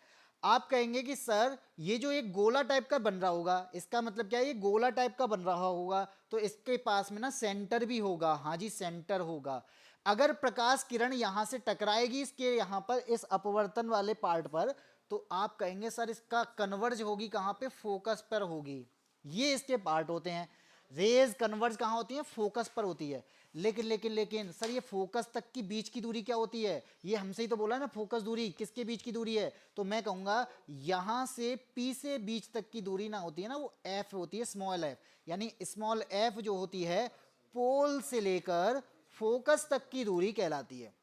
आप कहेंगे कि सर ये जो एक गोला टाइप का बन रहा होगा, इसका मतलब क्या है, ये गोला टाइप का बन रहा होगा, तो इसके पास में ना सेंटर भी होगा। हाँ जी सेंटर होगा। अगर प्रकाश किरण यहां से टकराएगी इसके यहां पर इस अपवर्तन वाले पार्ट पर, तो आप कहेंगे सर इसका कन्वर्ज होगी कहां पे, फोकस पर होगी। ये इसके पार्ट होते हैं। रेज कन्वर्ज कहां होती है, फोकस पर होती है। लेकिन सर ये फोकस तक की बीच की दूरी क्या होती है, ये हमसे ही तो बोला ना, फोकस दूरी किसके बीच की दूरी है, तो मैं कहूंगा यहां से पी से बीच तक की दूरी ना होती है ना, वो एफ होती है, स्मॉल एफ। यानी स्मॉल एफ जो होती है पोल से लेकर फोकस तक की दूरी कहलाती है।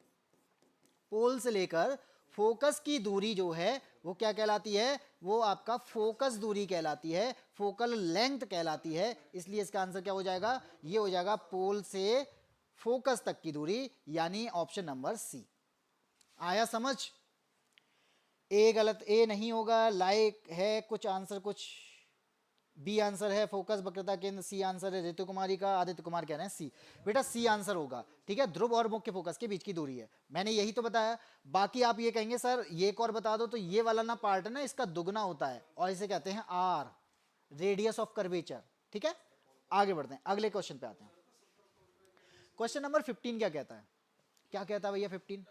पोल से लेकर फोकस की दूरी जो है वो क्या कहलाती है, वो आपका फोकस दूरी कहलाती है, फोकल लेंथ कहलाती है। इसलिए इसका आंसर क्या हो जाएगा, ये हो जाएगा पोल से फोकस तक की दूरी, यानी ऑप्शन नंबर सी। आया समझ, ए गलत, ए नहीं होगा, लाइक है कुछ आंसर, कुछ बी आंसर है फोकस वक्रता केंद्र, सी आंसर है ऋतु कुमारी का, आदित्य कुमार कह रहे हैं सी। बेटा सी आंसर होगा। ठीक है, ध्रुव और मुख्य फोकस के बीच की दूरी है, मैंने यही तो बताया। बाकी आप ये कहेंगे सर ये एक और बता दो, तो ये वाला ना पार्ट है ना इसका दुगना होता है, और इसे कहते हैं आर, रेडियस ऑफ कर्वेचर। ठीक है, आगे बढ़ते हैं, अगले क्वेश्चन पे आते हैं। क्वेश्चन नंबर 15 क्या कहता है, क्या कहता है भैया 15,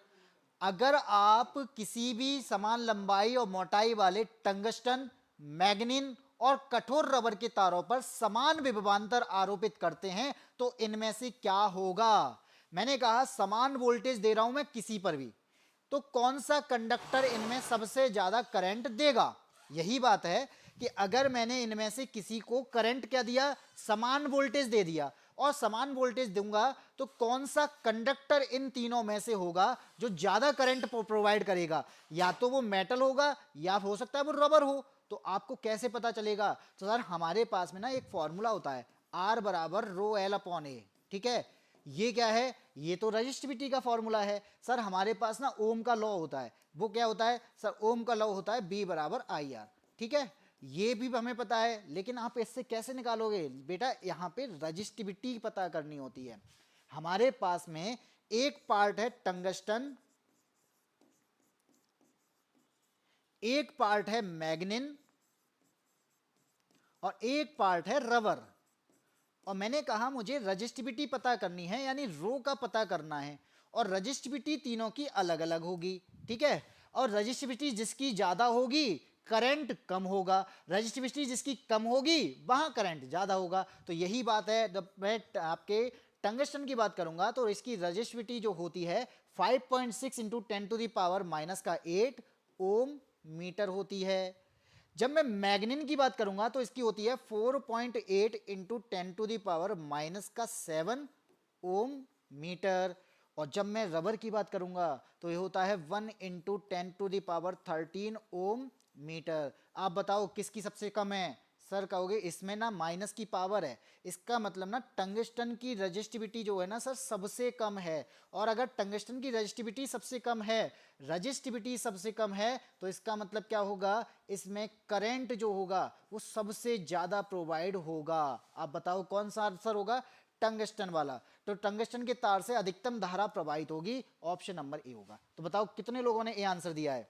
अगर आप किसी भी समान लंबाई और मोटाई वाले टंगस्टन, मैग्नीन और कठोर रबर के तारों पर समान विभवांतर आरोपित करते हैं तो इनमें से क्या होगा। मैंने कहा समान वोल्टेज दे रहा हूं मैं किसी पर भी, तो कौन सा कंडक्टर इनमें सबसे ज्यादा करंट देगा। यही बात है कि अगर मैंने इनमें से किसी को करंट क्या दिया, समान वोल्टेज दे दिया, और समान वोल्टेज दूंगा तो कौन सा कंडक्टर इन तीनों में से होगा जो ज्यादा करंट प्रोवाइड करेगा। या तो वो मेटल होगा या हो सकता है वो रबर हो। तो आपको कैसे पता चलेगा, तो सर हमारे पास में ना एक फॉर्मूला होता है R बराबर रो एल अपॉन ए। ठीक है, ये क्या है, ये तो रजिस्टिविटी का फॉर्मूला है। सर हमारे पास ना ओम का लॉ होता है, वो क्या होता है सर, ओम का लॉ होता है B बराबर आई आर। ठीक है, ये भी हमें पता है, लेकिन आप इससे कैसे निकालोगे बेटा, यहां पे रजिस्टिविटी पता करनी होती है। हमारे पास में एक पार्ट है टंगस्टन, एक पार्ट है मैग्नीन और एक पार्ट है रबर। और मैंने कहा मुझे रजिस्टिविटी पता करनी है, यानी रो का पता करना है, और रजिस्टिविटी तीनों की अलग अलग होगी। ठीक है, और रजिस्टिविटी जिसकी ज्यादा होगी करंट कम होगा, रजिस्टिविटी जिसकी कम होगी वहां करंट ज्यादा होगा। तो यही बात है, जब मैं आपके टंगस्टन की बात करूंगा तो इसकी रजिस्टिविटी जो होती है 5.6 इंटू 10⁻⁻8 ओम मीटर होती है। जब मैं मैग्नीन की बात करूंगा तो इसकी होती है 4.8 इंटू 10⁻⁻7 ओम मीटर। और जब मैं रबर की बात करूंगा तो ये होता है 1 इंटू 10⁻13 ओम मीटर। आप बताओ किसकी सबसे कम है। सर कहोगे इसमें ना माइनस की पावर है, इसका मतलब ना टंगस्टन की रजिस्टिविटी जो है ना सर सबसे कम है। और अगर टंगस्टन की रजिस्टिविटी सबसे कम है, रजिस्टिविटी सबसे कम है, तो इसका मतलब क्या होगा, इसमें करंट जो होगा वो सबसे ज्यादा प्रोवाइड होगा। आप बताओ कौन सा आंसर होगा, टंगस्टन वाला। तो टंगस्टन के तार से अधिकतम धारा प्रवाहित होगी, ऑप्शन नंबर ए होगा। तो बताओ कितने लोगों ने ए आंसर दिया है।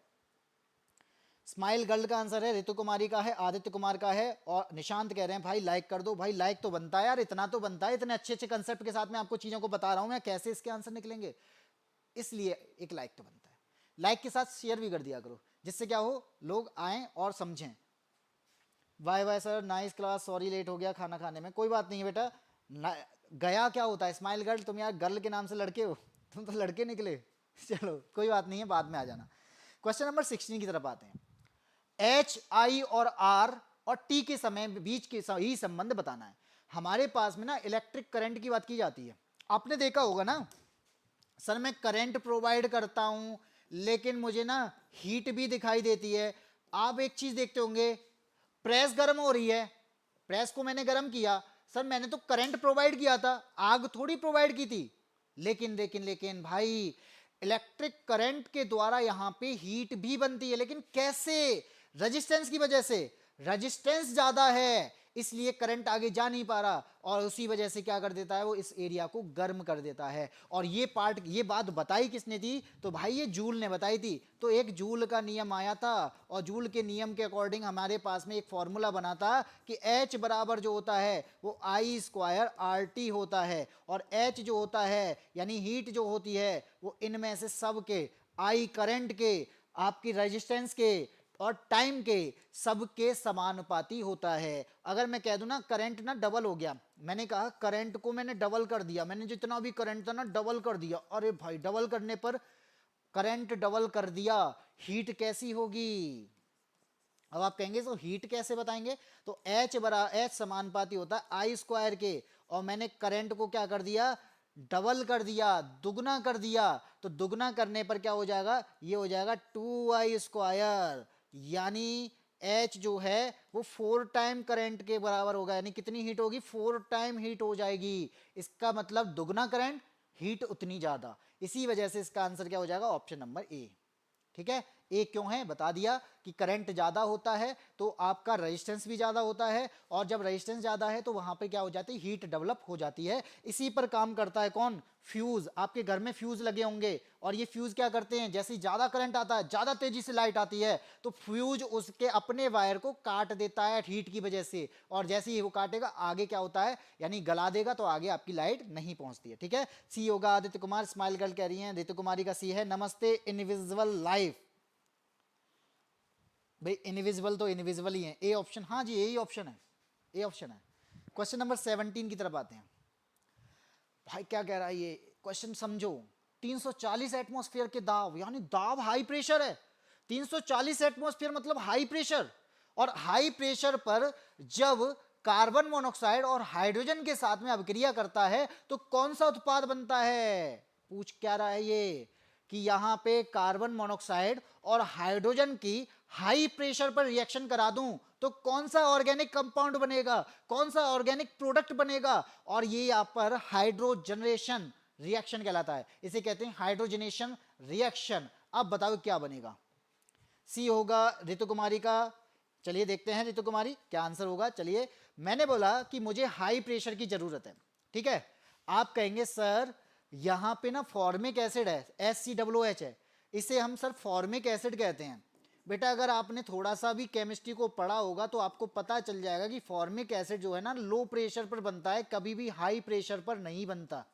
स्माइल गर्ल का आंसर है, ऋतु कुमारी का है, आदित्य कुमार का है, और निशांत कह रहे हैं भाई लाइक कर दो। भाई लाइक तो बनता है यार, इतना तो बनता है, इतने अच्छे अच्छे कंसेप्ट के साथ में आपको चीजों को बता रहा हूं मैं, कैसे इसके आंसर निकलेंगे, इसलिए एक लाइक तो बनता है। लाइक के साथ शेयर भी कर दिया करो, जिससे क्या हो लोग आएं और समझें। Why why sir nice class, sorry late हो गया खाना खाने में। कोई बात नहीं है बेटा, गया क्या होता है स्माइल गर्ल, तुम यार गर्ल के नाम से लड़के हो, तुम तो लड़के निकले। चलो कोई बात नहीं है, बाद में आ जाना। क्वेश्चन नंबर 16 की तरफ आते हैं। एच आई और आर और टी के समय बीच के ही संबंध बताना है। हमारे पास में ना इलेक्ट्रिक करंट की बात की जाती है। आपने देखा होगा ना सर, मैं करंट प्रोवाइड करता हूं लेकिन मुझे ना हीट भी दिखाई देती है। आप एक चीज देखते होंगे, प्रेस गर्म हो रही है, प्रेस को मैंने गर्म किया, सर मैंने तो करंट प्रोवाइड किया था, आग थोड़ी प्रोवाइड की थी। लेकिन लेकिन लेकिन भाई इलेक्ट्रिक करंट के द्वारा यहां पे हीट भी बनती है, लेकिन कैसे, रेजिस्टेंस की वजह से। रेजिस्टेंस ज्यादा है इसलिए करंट आगे जा नहीं पा रहा, और उसी वजह से क्या कर देता है वो, इस एरिया को गर्म कर देता है। और ये पार्ट, ये बात बताई किसने थी, तो भाई ये जूल ने बताई थी। तो एक जूल का नियम आया था, और जूल के नियम के अकॉर्डिंग हमारे पास में एक फॉर्मूला बना था कि H बराबर जो होता है वो I स्क्वायर RT होता है, और H जो होता है यानी हीट जो होती है वो इनमें से सब के, I करंट के, आपकी रेजिस्टेंस के और टाइम के सबके समानुपाती होता है। अगर मैं कह दूं ना करंट ना डबल हो गया, मैंने कहा करंट को मैंने डबल कर दिया, मैंने जितना भी करंट था ना डबल कर दिया, अरे भाई डबल करने पर करंट डबल कर दिया, हीट कैसी होगी। अब आप कहेंगे तो हीट कैसे बताएंगे, तो H समानुपाती होता है आई स्क्वायर के, और मैंने करंट को क्या कर दिया, डबल कर दिया, दुगना कर दिया। तो दुगना करने पर क्या हो जाएगा, ये हो जाएगा 2I स्क्वायर, यानी H जो है वो 4 टाइम करंट के बराबर होगा, यानी कितनी हीट होगी, 4 टाइम हीट हो जाएगी। इसका मतलब दुगना करंट, हीट उतनी ज्यादा। इसी वजह से इसका आंसर क्या हो जाएगा, ऑप्शन नंबर ए। ठीक है, ए क्यों है बता दिया कि करंट ज्यादा होता है तो आपका रेजिस्टेंस भी ज्यादा होता है, और जब रेजिस्टेंस ज्यादा है तो वहां पे क्या हो जाती है, हीट डेवलप हो जाती है। इसी पर काम करता है कौन, फ्यूज। आपके घर में फ्यूज लगे होंगे, और ये फ्यूज क्या करते हैं, जैसे ज्यादा करंट आता है, ज्यादा तेजी से लाइट आती है, तो फ्यूज उसके अपने वायर को काट देता है हीट की वजह से, और जैसे ही वो काटेगा आगे क्या होता है, यानी गला देगा, तो आगे आपकी लाइट नहीं पहुंचती है। ठीक है, सी होगा आदित्य कुमार, स्माइल गर्ल कह रही है, ऋतु कुमारी का सी है। नमस्ते इनविजिबल लाइफ, भाई इनविजिबल तो इनविजिबल ही है, ए ऑप्शन, हाँ जी यही ऑप्शन है, ए ऑप्शन है। क्वेश्चन नंबर 17 की तरफ आते हैं। भाई क्या कह रहा है ये क्वेश्चन, समझो। 340 एटमॉस्फेयर के दाब, यानी दाब हाई प्रेशर है। 340 एटमॉस्फेयर मतलब हाई प्रेशर, और हाई प्रेशर पर जब कार्बन मोनोऑक्साइड और हाइड्रोजन के साथ में अभिक्रिया करता है तो कौन सा उत्पाद बनता है। पूछ क्या रहा है ये कि यहां पे कार्बन मोनोऑक्साइड और हाइड्रोजन की हाई प्रेशर पर रिएक्शन करा दूं तो कौन सा ऑर्गेनिक कंपाउंड बनेगा, कौन सा ऑर्गेनिक प्रोडक्ट बनेगा, और ये यहां पर हाइड्रोजनेशन रिएक्शन कहलाता है, इसे कहते हैं हाइड्रोजनेशन रिएक्शन। अब बताओ क्या बनेगा। सी होगा ऋतु कुमारी का। चलिए देखते हैं ऋतु कुमारी क्या आंसर होगा। चलिए, मैंने बोला कि मुझे हाई प्रेशर की जरूरत है, ठीक है। आप कहेंगे सर यहां पे ना फॉर्मिक एसिड है, HCOOH है, इसे हम सर फॉर्मिक एसिड कहते हैं। बेटा अगर आपने थोड़ा सा भी केमिस्ट्री को पढ़ा होगा तो आपको पता चल जाएगा कि फॉर्मिक एसिड जो है ना लो प्रेशर पर बनता है, कभी भी हाई प्रेशर पर नहीं बनता,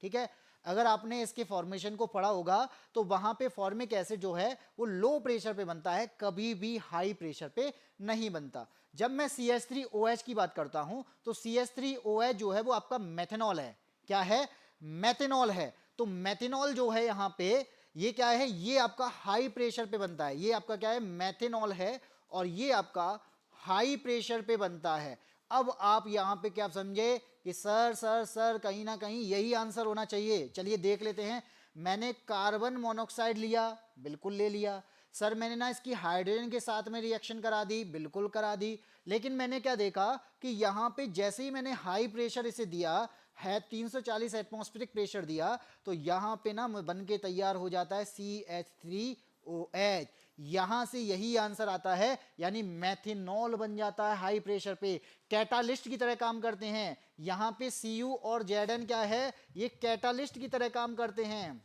ठीक है। अगर आपने इसके फॉर्मेशन को पढ़ा होगा तो वहां पे फॉर्मिक एसिड जो है वो लो प्रेशर पे बनता है, कभी भी हाई प्रेशर पे नहीं बनता। जब मैं CH3OH की बात करता हूं तो CH3OH जो है वो आपका मेथनॉल है। क्या है, मेथनॉल है। तो मेथनॉल जो है यहां पे ये क्या है, ये आपका हाई प्रेशर पे बनता है, ये आपका क्या है मेथनॉल है, और ये आपका हाई प्रेशर पे बनता है। अब आप यहां पे क्या समझे कि सर सर सर कहीं ना कहीं यही आंसर होना चाहिए। चलिए देख लेते हैं। मैंने कार्बन मोनोऑक्साइड लिया, बिल्कुल ले लिया। सर मैंने ना इसकी हाइड्रोजन के साथ में रिएक्शन करा दी, बिल्कुल करा दी। लेकिन मैंने क्या देखा कि यहाँ पे जैसे ही मैंने हाई प्रेशर इसे दिया है, 340 एटमॉस्फेरिक प्रेशर दिया, तो यहाँ पे ना बन के तैयार हो जाता है CH3OH। यहां से यही आंसर आता है, यानी मेथनॉल बन जाता है हाई प्रेशर पे, कैटालिस्ट की तरह काम करते हैं। यहां पे Cu और Zn क्या है, ये कैटालिस्ट की तरह काम करते हैं,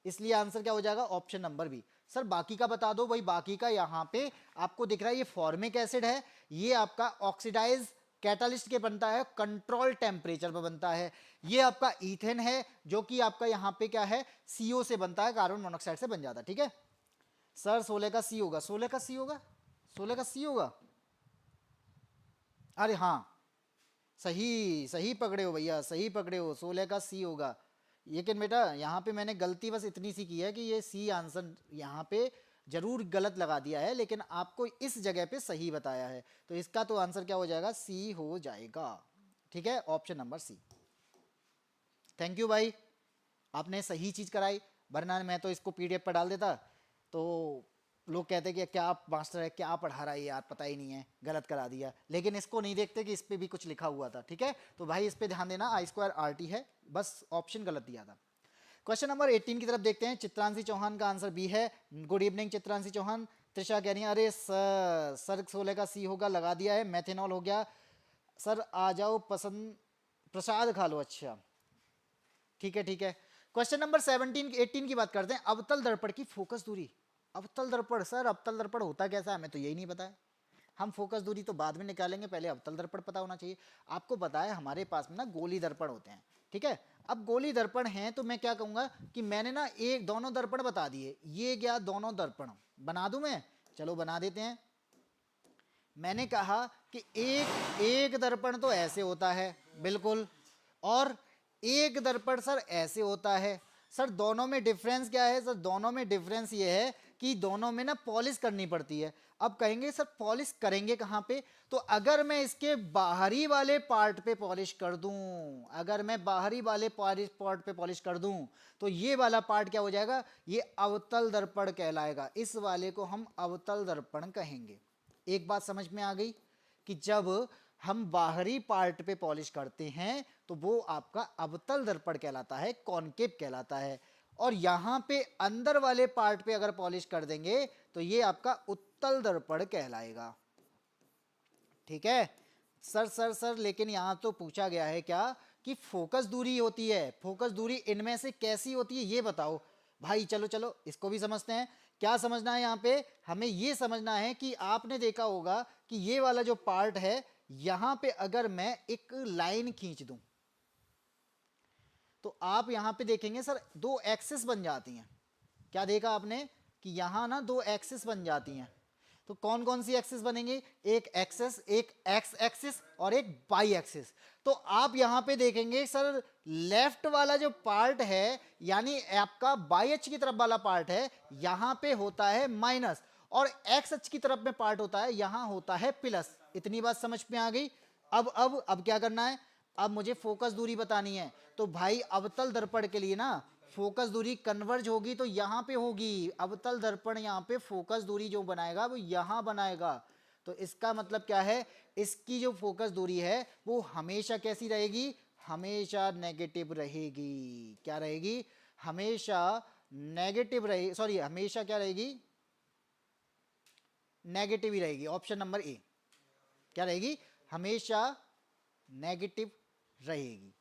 इसलिए आंसर क्या हो जाएगा ऑप्शन नंबर बी। सर बाकी का बता दो। भाई बाकी का यहां पे आपको दिख रहा है, ये फॉर्मिक एसिड है, ये आपका ऑक्सीडाइज कैटालिस्ट के बनता है, कंट्रोल टेम्परेचर पर बनता है। ये आपका ईथेन है जो कि आपका यहां पे क्या है CO से बनता है, कार्बन मोनोऑक्साइड से बन जाता है, ठीक है। सर 16 का सी होगा, 16 का सी होगा, 16 का सी होगा। अरे हाँ, सही सही पकड़े हो भैया, सही पकड़े हो, 16 का सी होगा। लेकिन बेटा यहाँ पे मैंने गलती बस इतनी सी की है कि ये सी आंसर यहाँ पे जरूर गलत लगा दिया है, लेकिन आपको इस जगह पे सही बताया है, तो इसका तो आंसर क्या हो जाएगा, सी हो जाएगा, ठीक है, option number C. Thank you भाई, आपने सही चीज़ कराई, वरना मैं तो इसको PDF पर डाल देता तो लोग कहते कि क्या आप मास्टर है, क्या पढ़ा रहा है यार, पता ही नहीं है, गलत करा दिया। लेकिन इसको नहीं देखते कि इस पर भी कुछ लिखा हुआ था, ठीक है। तो भाई इस पर ध्यान देना, I2RT है, बस ऑप्शन गलत दिया था। क्वेश्चन नंबर 18 की तरफ देखते हैं। चित्रांशी चौहान का आंसर बी है। Good evening Chitranshi Chauhan. त्रिशा कह रही है अरे सर 16 का सी होगा, लगा दिया है, मेथेनॉल हो गया। सर आ जाओ पसंद, प्रसाद खा लो। अच्छा ठीक है ठीक है। क्वेश्चन नंबर 18 की बात करते हैं। अवतल दर्पण की फोकस दूरी। अवतल दर्पण, सर अवतल दर्पण होता कैसा है, हमें तो यही नहीं पता है। हम फोकस दूरी तो बाद में निकालेंगे, पहले अवतल दर्पण पता होना चाहिए। आपको पता है हमारे पास में ना गोली दर्पण होते हैं, ठीक है। अब गोली दर्पण हैं तो मैं क्या कहूंगा कि मैंने ना एक दोनों दर्पण बता दिए, ये क्या दोनों दर्पण बना दूं मैं, चलो बना देते हैं। मैंने कहा कि एक दर्पण तो ऐसे होता है बिल्कुल, और एक दर्पण सर ऐसे होता है। सर दोनों में डिफरेंस क्या है, सर दोनों में डिफरेंस ये है कि दोनों में ना पॉलिश करनी पड़ती है। अब कहेंगे सर पॉलिश करेंगे कहाँ पे, तो अगर मैं इसके बाहरी वाले पार्ट पे पॉलिश कर दूं, अगर मैं बाहरी वाले पार्ट पे पॉलिश कर दूं तो ये वाला पार्ट क्या हो जाएगा, ये अवतल दर्पण कहलाएगा। इस वाले को हम अवतल दर्पण कहेंगे। एक बात समझ में आ गई कि जब हम बाहरी पार्ट पे पॉलिश करते हैं तो वो आपका अवतल दर्पण कहलाता है, कॉनकेव कहलाता है। और यहां पे अंदर वाले पार्ट पे अगर पॉलिश कर देंगे तो ये आपका उत्तल दर्पण कहलाएगा, ठीक है। सर सर सर लेकिन यहां तो पूछा गया है क्या कि फोकस दूरी होती है, फोकस दूरी इनमें से कैसी होती है ये बताओ। भाई चलो चलो इसको भी समझते हैं। क्या समझना है यहाँ पे, हमें ये समझना है कि आपने देखा होगा कि ये वाला जो पार्ट है, यहां पे अगर मैं एक लाइन खींच दूं तो आप यहां पे देखेंगे सर दो एक्सिस बन जाती हैं। क्या देखा आपने, कि यहाँ ना दो एक्सिस बन जाती हैं। तो कौन कौन सी एक्सिस बनेंगी? एक एक्सिस, एक एक्स एक्सिस और एक वाई एक्सिस। तो आप यहां पे देखेंगे सर, लेफ्ट वाला जो पार्ट है यानी आपका वाई अक्ष की तरफ वाला पार्ट है, यहां पे होता है माइनस, और एक्स अक्ष की तरफ में पार्ट होता है, यहां होता है प्लस। इतनी बात समझ में आ गई? अब क्या करना है? अब मुझे फोकस दूरी बतानी है। तो भाई अवतल दर्पण के लिए ना फोकस दूरी कन्वर्ज होगी तो यहां पे होगी। अवतल दर्पण यहां पे फोकस दूरी जो बनाएगा वो यहां बनाएगा। तो इसका मतलब क्या है? इसकी जो फोकस दूरी है वो हमेशा कैसी रहेगी? हमेशा नेगेटिव रहेगी। क्या रहेगी? हमेशा नेगेटिव रहेगी, सॉरी हमेशा क्या रहेगी? नेगेटिव ही रहेगी। ऑप्शन नंबर ए क्या रहेगी? हमेशा नेगेटिव रहेगी।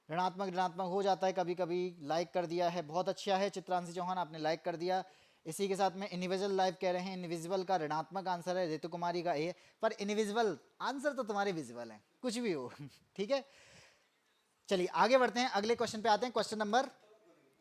ऋणात्मक ऋणात्मक हो जाता है कभी कभी। लाइक कर दिया है, बहुत अच्छा है चित्रांशी चौहान, आपने लाइक कर दिया। इसी के साथ में इनविजिबल लाइव कह रहे हैं इनविजिबल का ऋणात्मक आंसर है, ऋतु कुमारी का ए। पर इनविजिबल आंसर तो तुम्हारे विजिबल है, कुछ भी हो ठीक है। चलिए आगे बढ़ते हैं, अगले क्वेश्चन पे आते हैं। क्वेश्चन नंबर,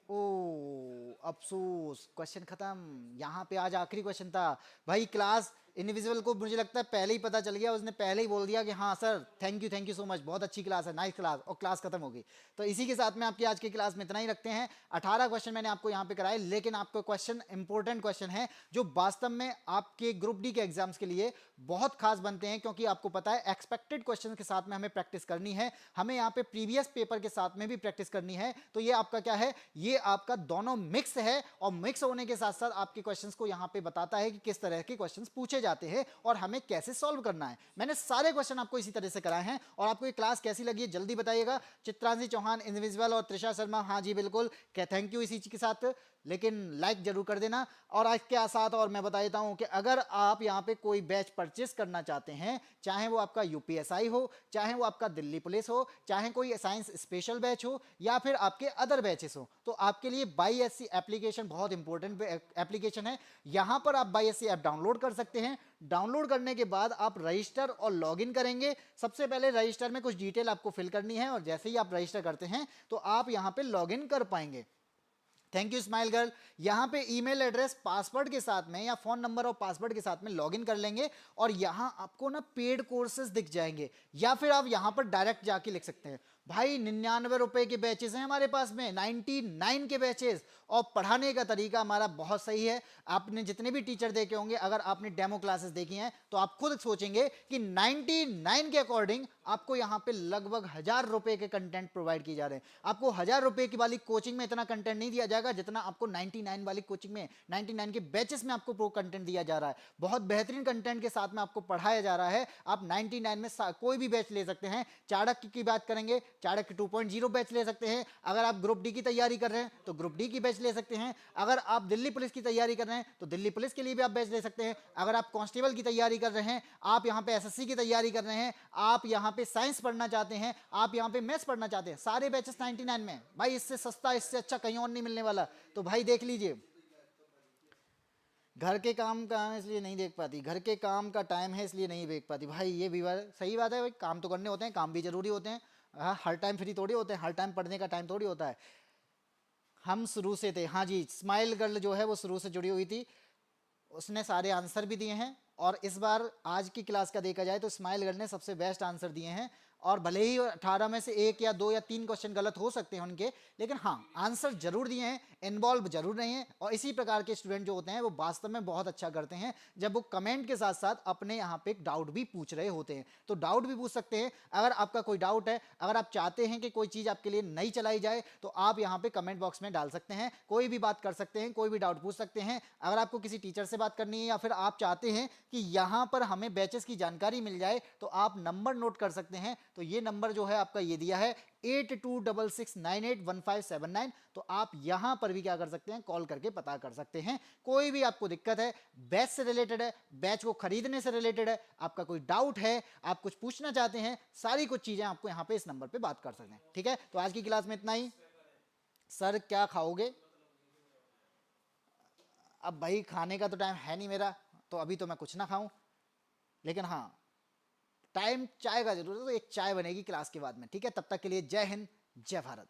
ओ अफसोस क्वेश्चन खत्म। यहाँ पे आज आखिरी क्वेश्चन था भाई। क्लास इनविजिबल को मुझे लगता है पहले ही पता चल गया, उसने पहले ही बोल दिया कि हाँ sir thank you so much, बहुत अच्छी क्लास है, नाइस क्लास, और क्लास खत्म हो गई। तो इसी के साथ में आपकी आज की क्लास में इतना ही रखते हैं। 18 क्वेश्चन मैंने आपको यहाँ पे कराए, लेकिन आपको क्वेश्चन इंपॉर्टेंट क्वेश्चन है जो वास्तव में आपके ग्रुप डी के एग्जाम्स के लिए बहुत खास बनते हैं, क्योंकि आपको पता है एक्सपेक्टेड क्वेश्चन के साथ में हमें प्रैक्टिस करनी है, हमें यहाँ पे प्रीवियस पेपर के साथ में भी प्रैक्टिस करनी है। तो ये आपका क्या है? ये आपका दोनों मिक्स है, और मिक्स होने के साथ साथ आपके क्वेश्चंस को यहाँ पे बताता है कि किस तरह के क्वेश्चंस पूछे जाते हैं और हमें कैसे सॉल्व करना है। मैंने सारे क्वेश्चन आपको इसी तरह से कराए हैं। और आपको ये क्लास कैसी लगी है जल्दी बताइएगा। चित्रांशी चौहान इनविजिबल और त्रिशा शर्मा, हाँ जी बिल्कुल, थैंक यू इसी के साथ, लेकिन लाइक जरूर कर देना। और आज के साथ और मैं बता देता हूं कि अगर आप यहाँ पे कोई बैच परचेस करना चाहते हैं, चाहे वो आपका यूपीएसआई हो, चाहे वो आपका दिल्ली पुलिस हो, चाहे कोई साइंस स्पेशल बैच हो, या फिर आपके अदर बैचेस हो, तो आपके लिए बाईएससी एप्लीकेशन बहुत इंपॉर्टेंट एप्लीकेशन है। यहां पर आप बाईएससी ऐप डाउनलोड कर सकते हैं। डाउनलोड करने के बाद आप रजिस्टर और लॉगिन करेंगे। सबसे पहले रजिस्टर में कुछ डिटेल आपको फिल करनी है, और जैसे ही आप रजिस्टर करते हैं तो आप यहां पे लॉगिन कर पाएंगे। Thank you smile girl. यहां पे ईमेल एड्रेस पासवर्ड के साथ में या फोन नंबर और पासवर्ड के साथ में लॉगिन कर लेंगे, और यहां आपको ना पेड कोर्सेज दिख जाएंगे, या फिर आप यहां पर डायरेक्ट जाके लिख सकते हैं। भाई 99 रुपए के बैचेस हैं हमारे पास में, 99 के बैचेस, और पढ़ाने का तरीका हमारा बहुत सही है। आपने जितने भी टीचर देखे होंगे, अगर आपने डेमो क्लासेस देखी हैं तो आप खुद सोचेंगे कि 99 के अकॉर्डिंग आपको यहां पे लगभग 1000 रुपए के कंटेंट प्रोवाइड किए जा रहे हैं। आपको 1000 रुपए की वाली कोचिंग में इतना कंटेंट नहीं दिया जाएगा जितना आपको 99 वाली कोचिंग में, 99 के बैचेस में आपको प्रो कंटेंट दिया जा रहा है। बहुत बेहतरीन कंटेंट के साथ में आपको पढ़ाया जा रहा है। आप 99 में कोई भी बैच ले सकते हैं। चाणक्य की बात करेंगे, चाणक्य 2.0 बैच ले सकते हैं। अगर आप ग्रुप डी की तैयारी कर रहे हैं तो ग्रुप डी की बैच ले सकते हैं। अगर आप दिल्ली पुलिस की तैयारी कर रहे हैं तो दिल्ली पुलिस के लिए भी आप बैच ले सकते हैं। अगर आप कांस्टेबल की तैयारी कर रहे हैं, आप यहां पे एसएससी की तैयारी कर रहे हैं, आप यहां पे साइंस पढ़ना चाहते हैं, आप यहां पे मैथ्स पढ़ना चाहते हैं, सारे बैचेस 99 में। भाई इससे सस्ता, इससे अच्छा कहीं और नहीं मिलने वाला। तो भाई देख लीजिए। घर के काम का है इसलिए नहीं देख पाती, घर के काम का टाइम है इसलिए नहीं देख पाती। भाई ये भी सही बात है भाई, काम तो करने होते हैं, काम भी जरूरी होते हैं। हाँ, हर टाइम फ्री थोड़ी होते हैं, हर टाइम पढ़ने का टाइम थोड़ी होता है। हम शुरू से थे, हाँ जी, स्माइल गर्ल जो है वो शुरू से जुड़ी हुई थी, उसने सारे आंसर भी दिए हैं। और इस बार आज की क्लास का देखा जाए तो स्माइल गर्ल ने सबसे बेस्ट आंसर दिए हैं। और भले ही 18 में से 1 या 2 या 3 क्वेश्चन गलत हो सकते हैं उनके, लेकिन हाँ आंसर जरूर दिए हैं, इन्वॉल्व जरूर नहीं है। और इसी प्रकार के स्टूडेंट जो होते हैं वो वास्तव में बहुत अच्छा करते हैं जब वो कमेंट के साथ साथ अपने यहाँ पे एक डाउट भी पूछ रहे होते हैं। तो डाउट भी पूछ सकते हैं। अगर आपका कोई डाउट है, अगर आप चाहते हैं कि कोई चीज़ आपके लिए नहीं चलाई जाए, तो आप यहाँ पे कमेंट बॉक्स में डाल सकते हैं, कोई भी बात कर सकते हैं, कोई भी डाउट पूछ सकते हैं। अगर आपको किसी टीचर से बात करनी है, या फिर आप चाहते हैं कि यहाँ पर हमें बैचेस की जानकारी मिल जाए, तो आप नंबर नोट कर सकते हैं। तो ये नंबर जो है आपका ये दिया है 8266981579। तो आप यहां पर भी क्या कर सकते हैं, कॉल करके पता कर सकते हैं। कोई भी आपको दिक्कत है, बैच से रिलेटेड है, बैच को खरीदने से रिलेटेड है, आपका कोई डाउट है, आप कुछ पूछना चाहते हैं, सारी कुछ चीजें आपको यहां पे इस नंबर पे बात कर सकते हैं। ठीक है, तो आज की क्लास में इतना ही। सर क्या खाओगे? अब भाई खाने का तो टाइम है नहीं मेरा, तो अभी तो मैं कुछ ना खाऊं, लेकिन हाँ टाइम चाय का जरूर है, तो एक चाय बनेगी क्लास के बाद में। ठीक है, तब तक के लिए जय हिंद, जय भारत।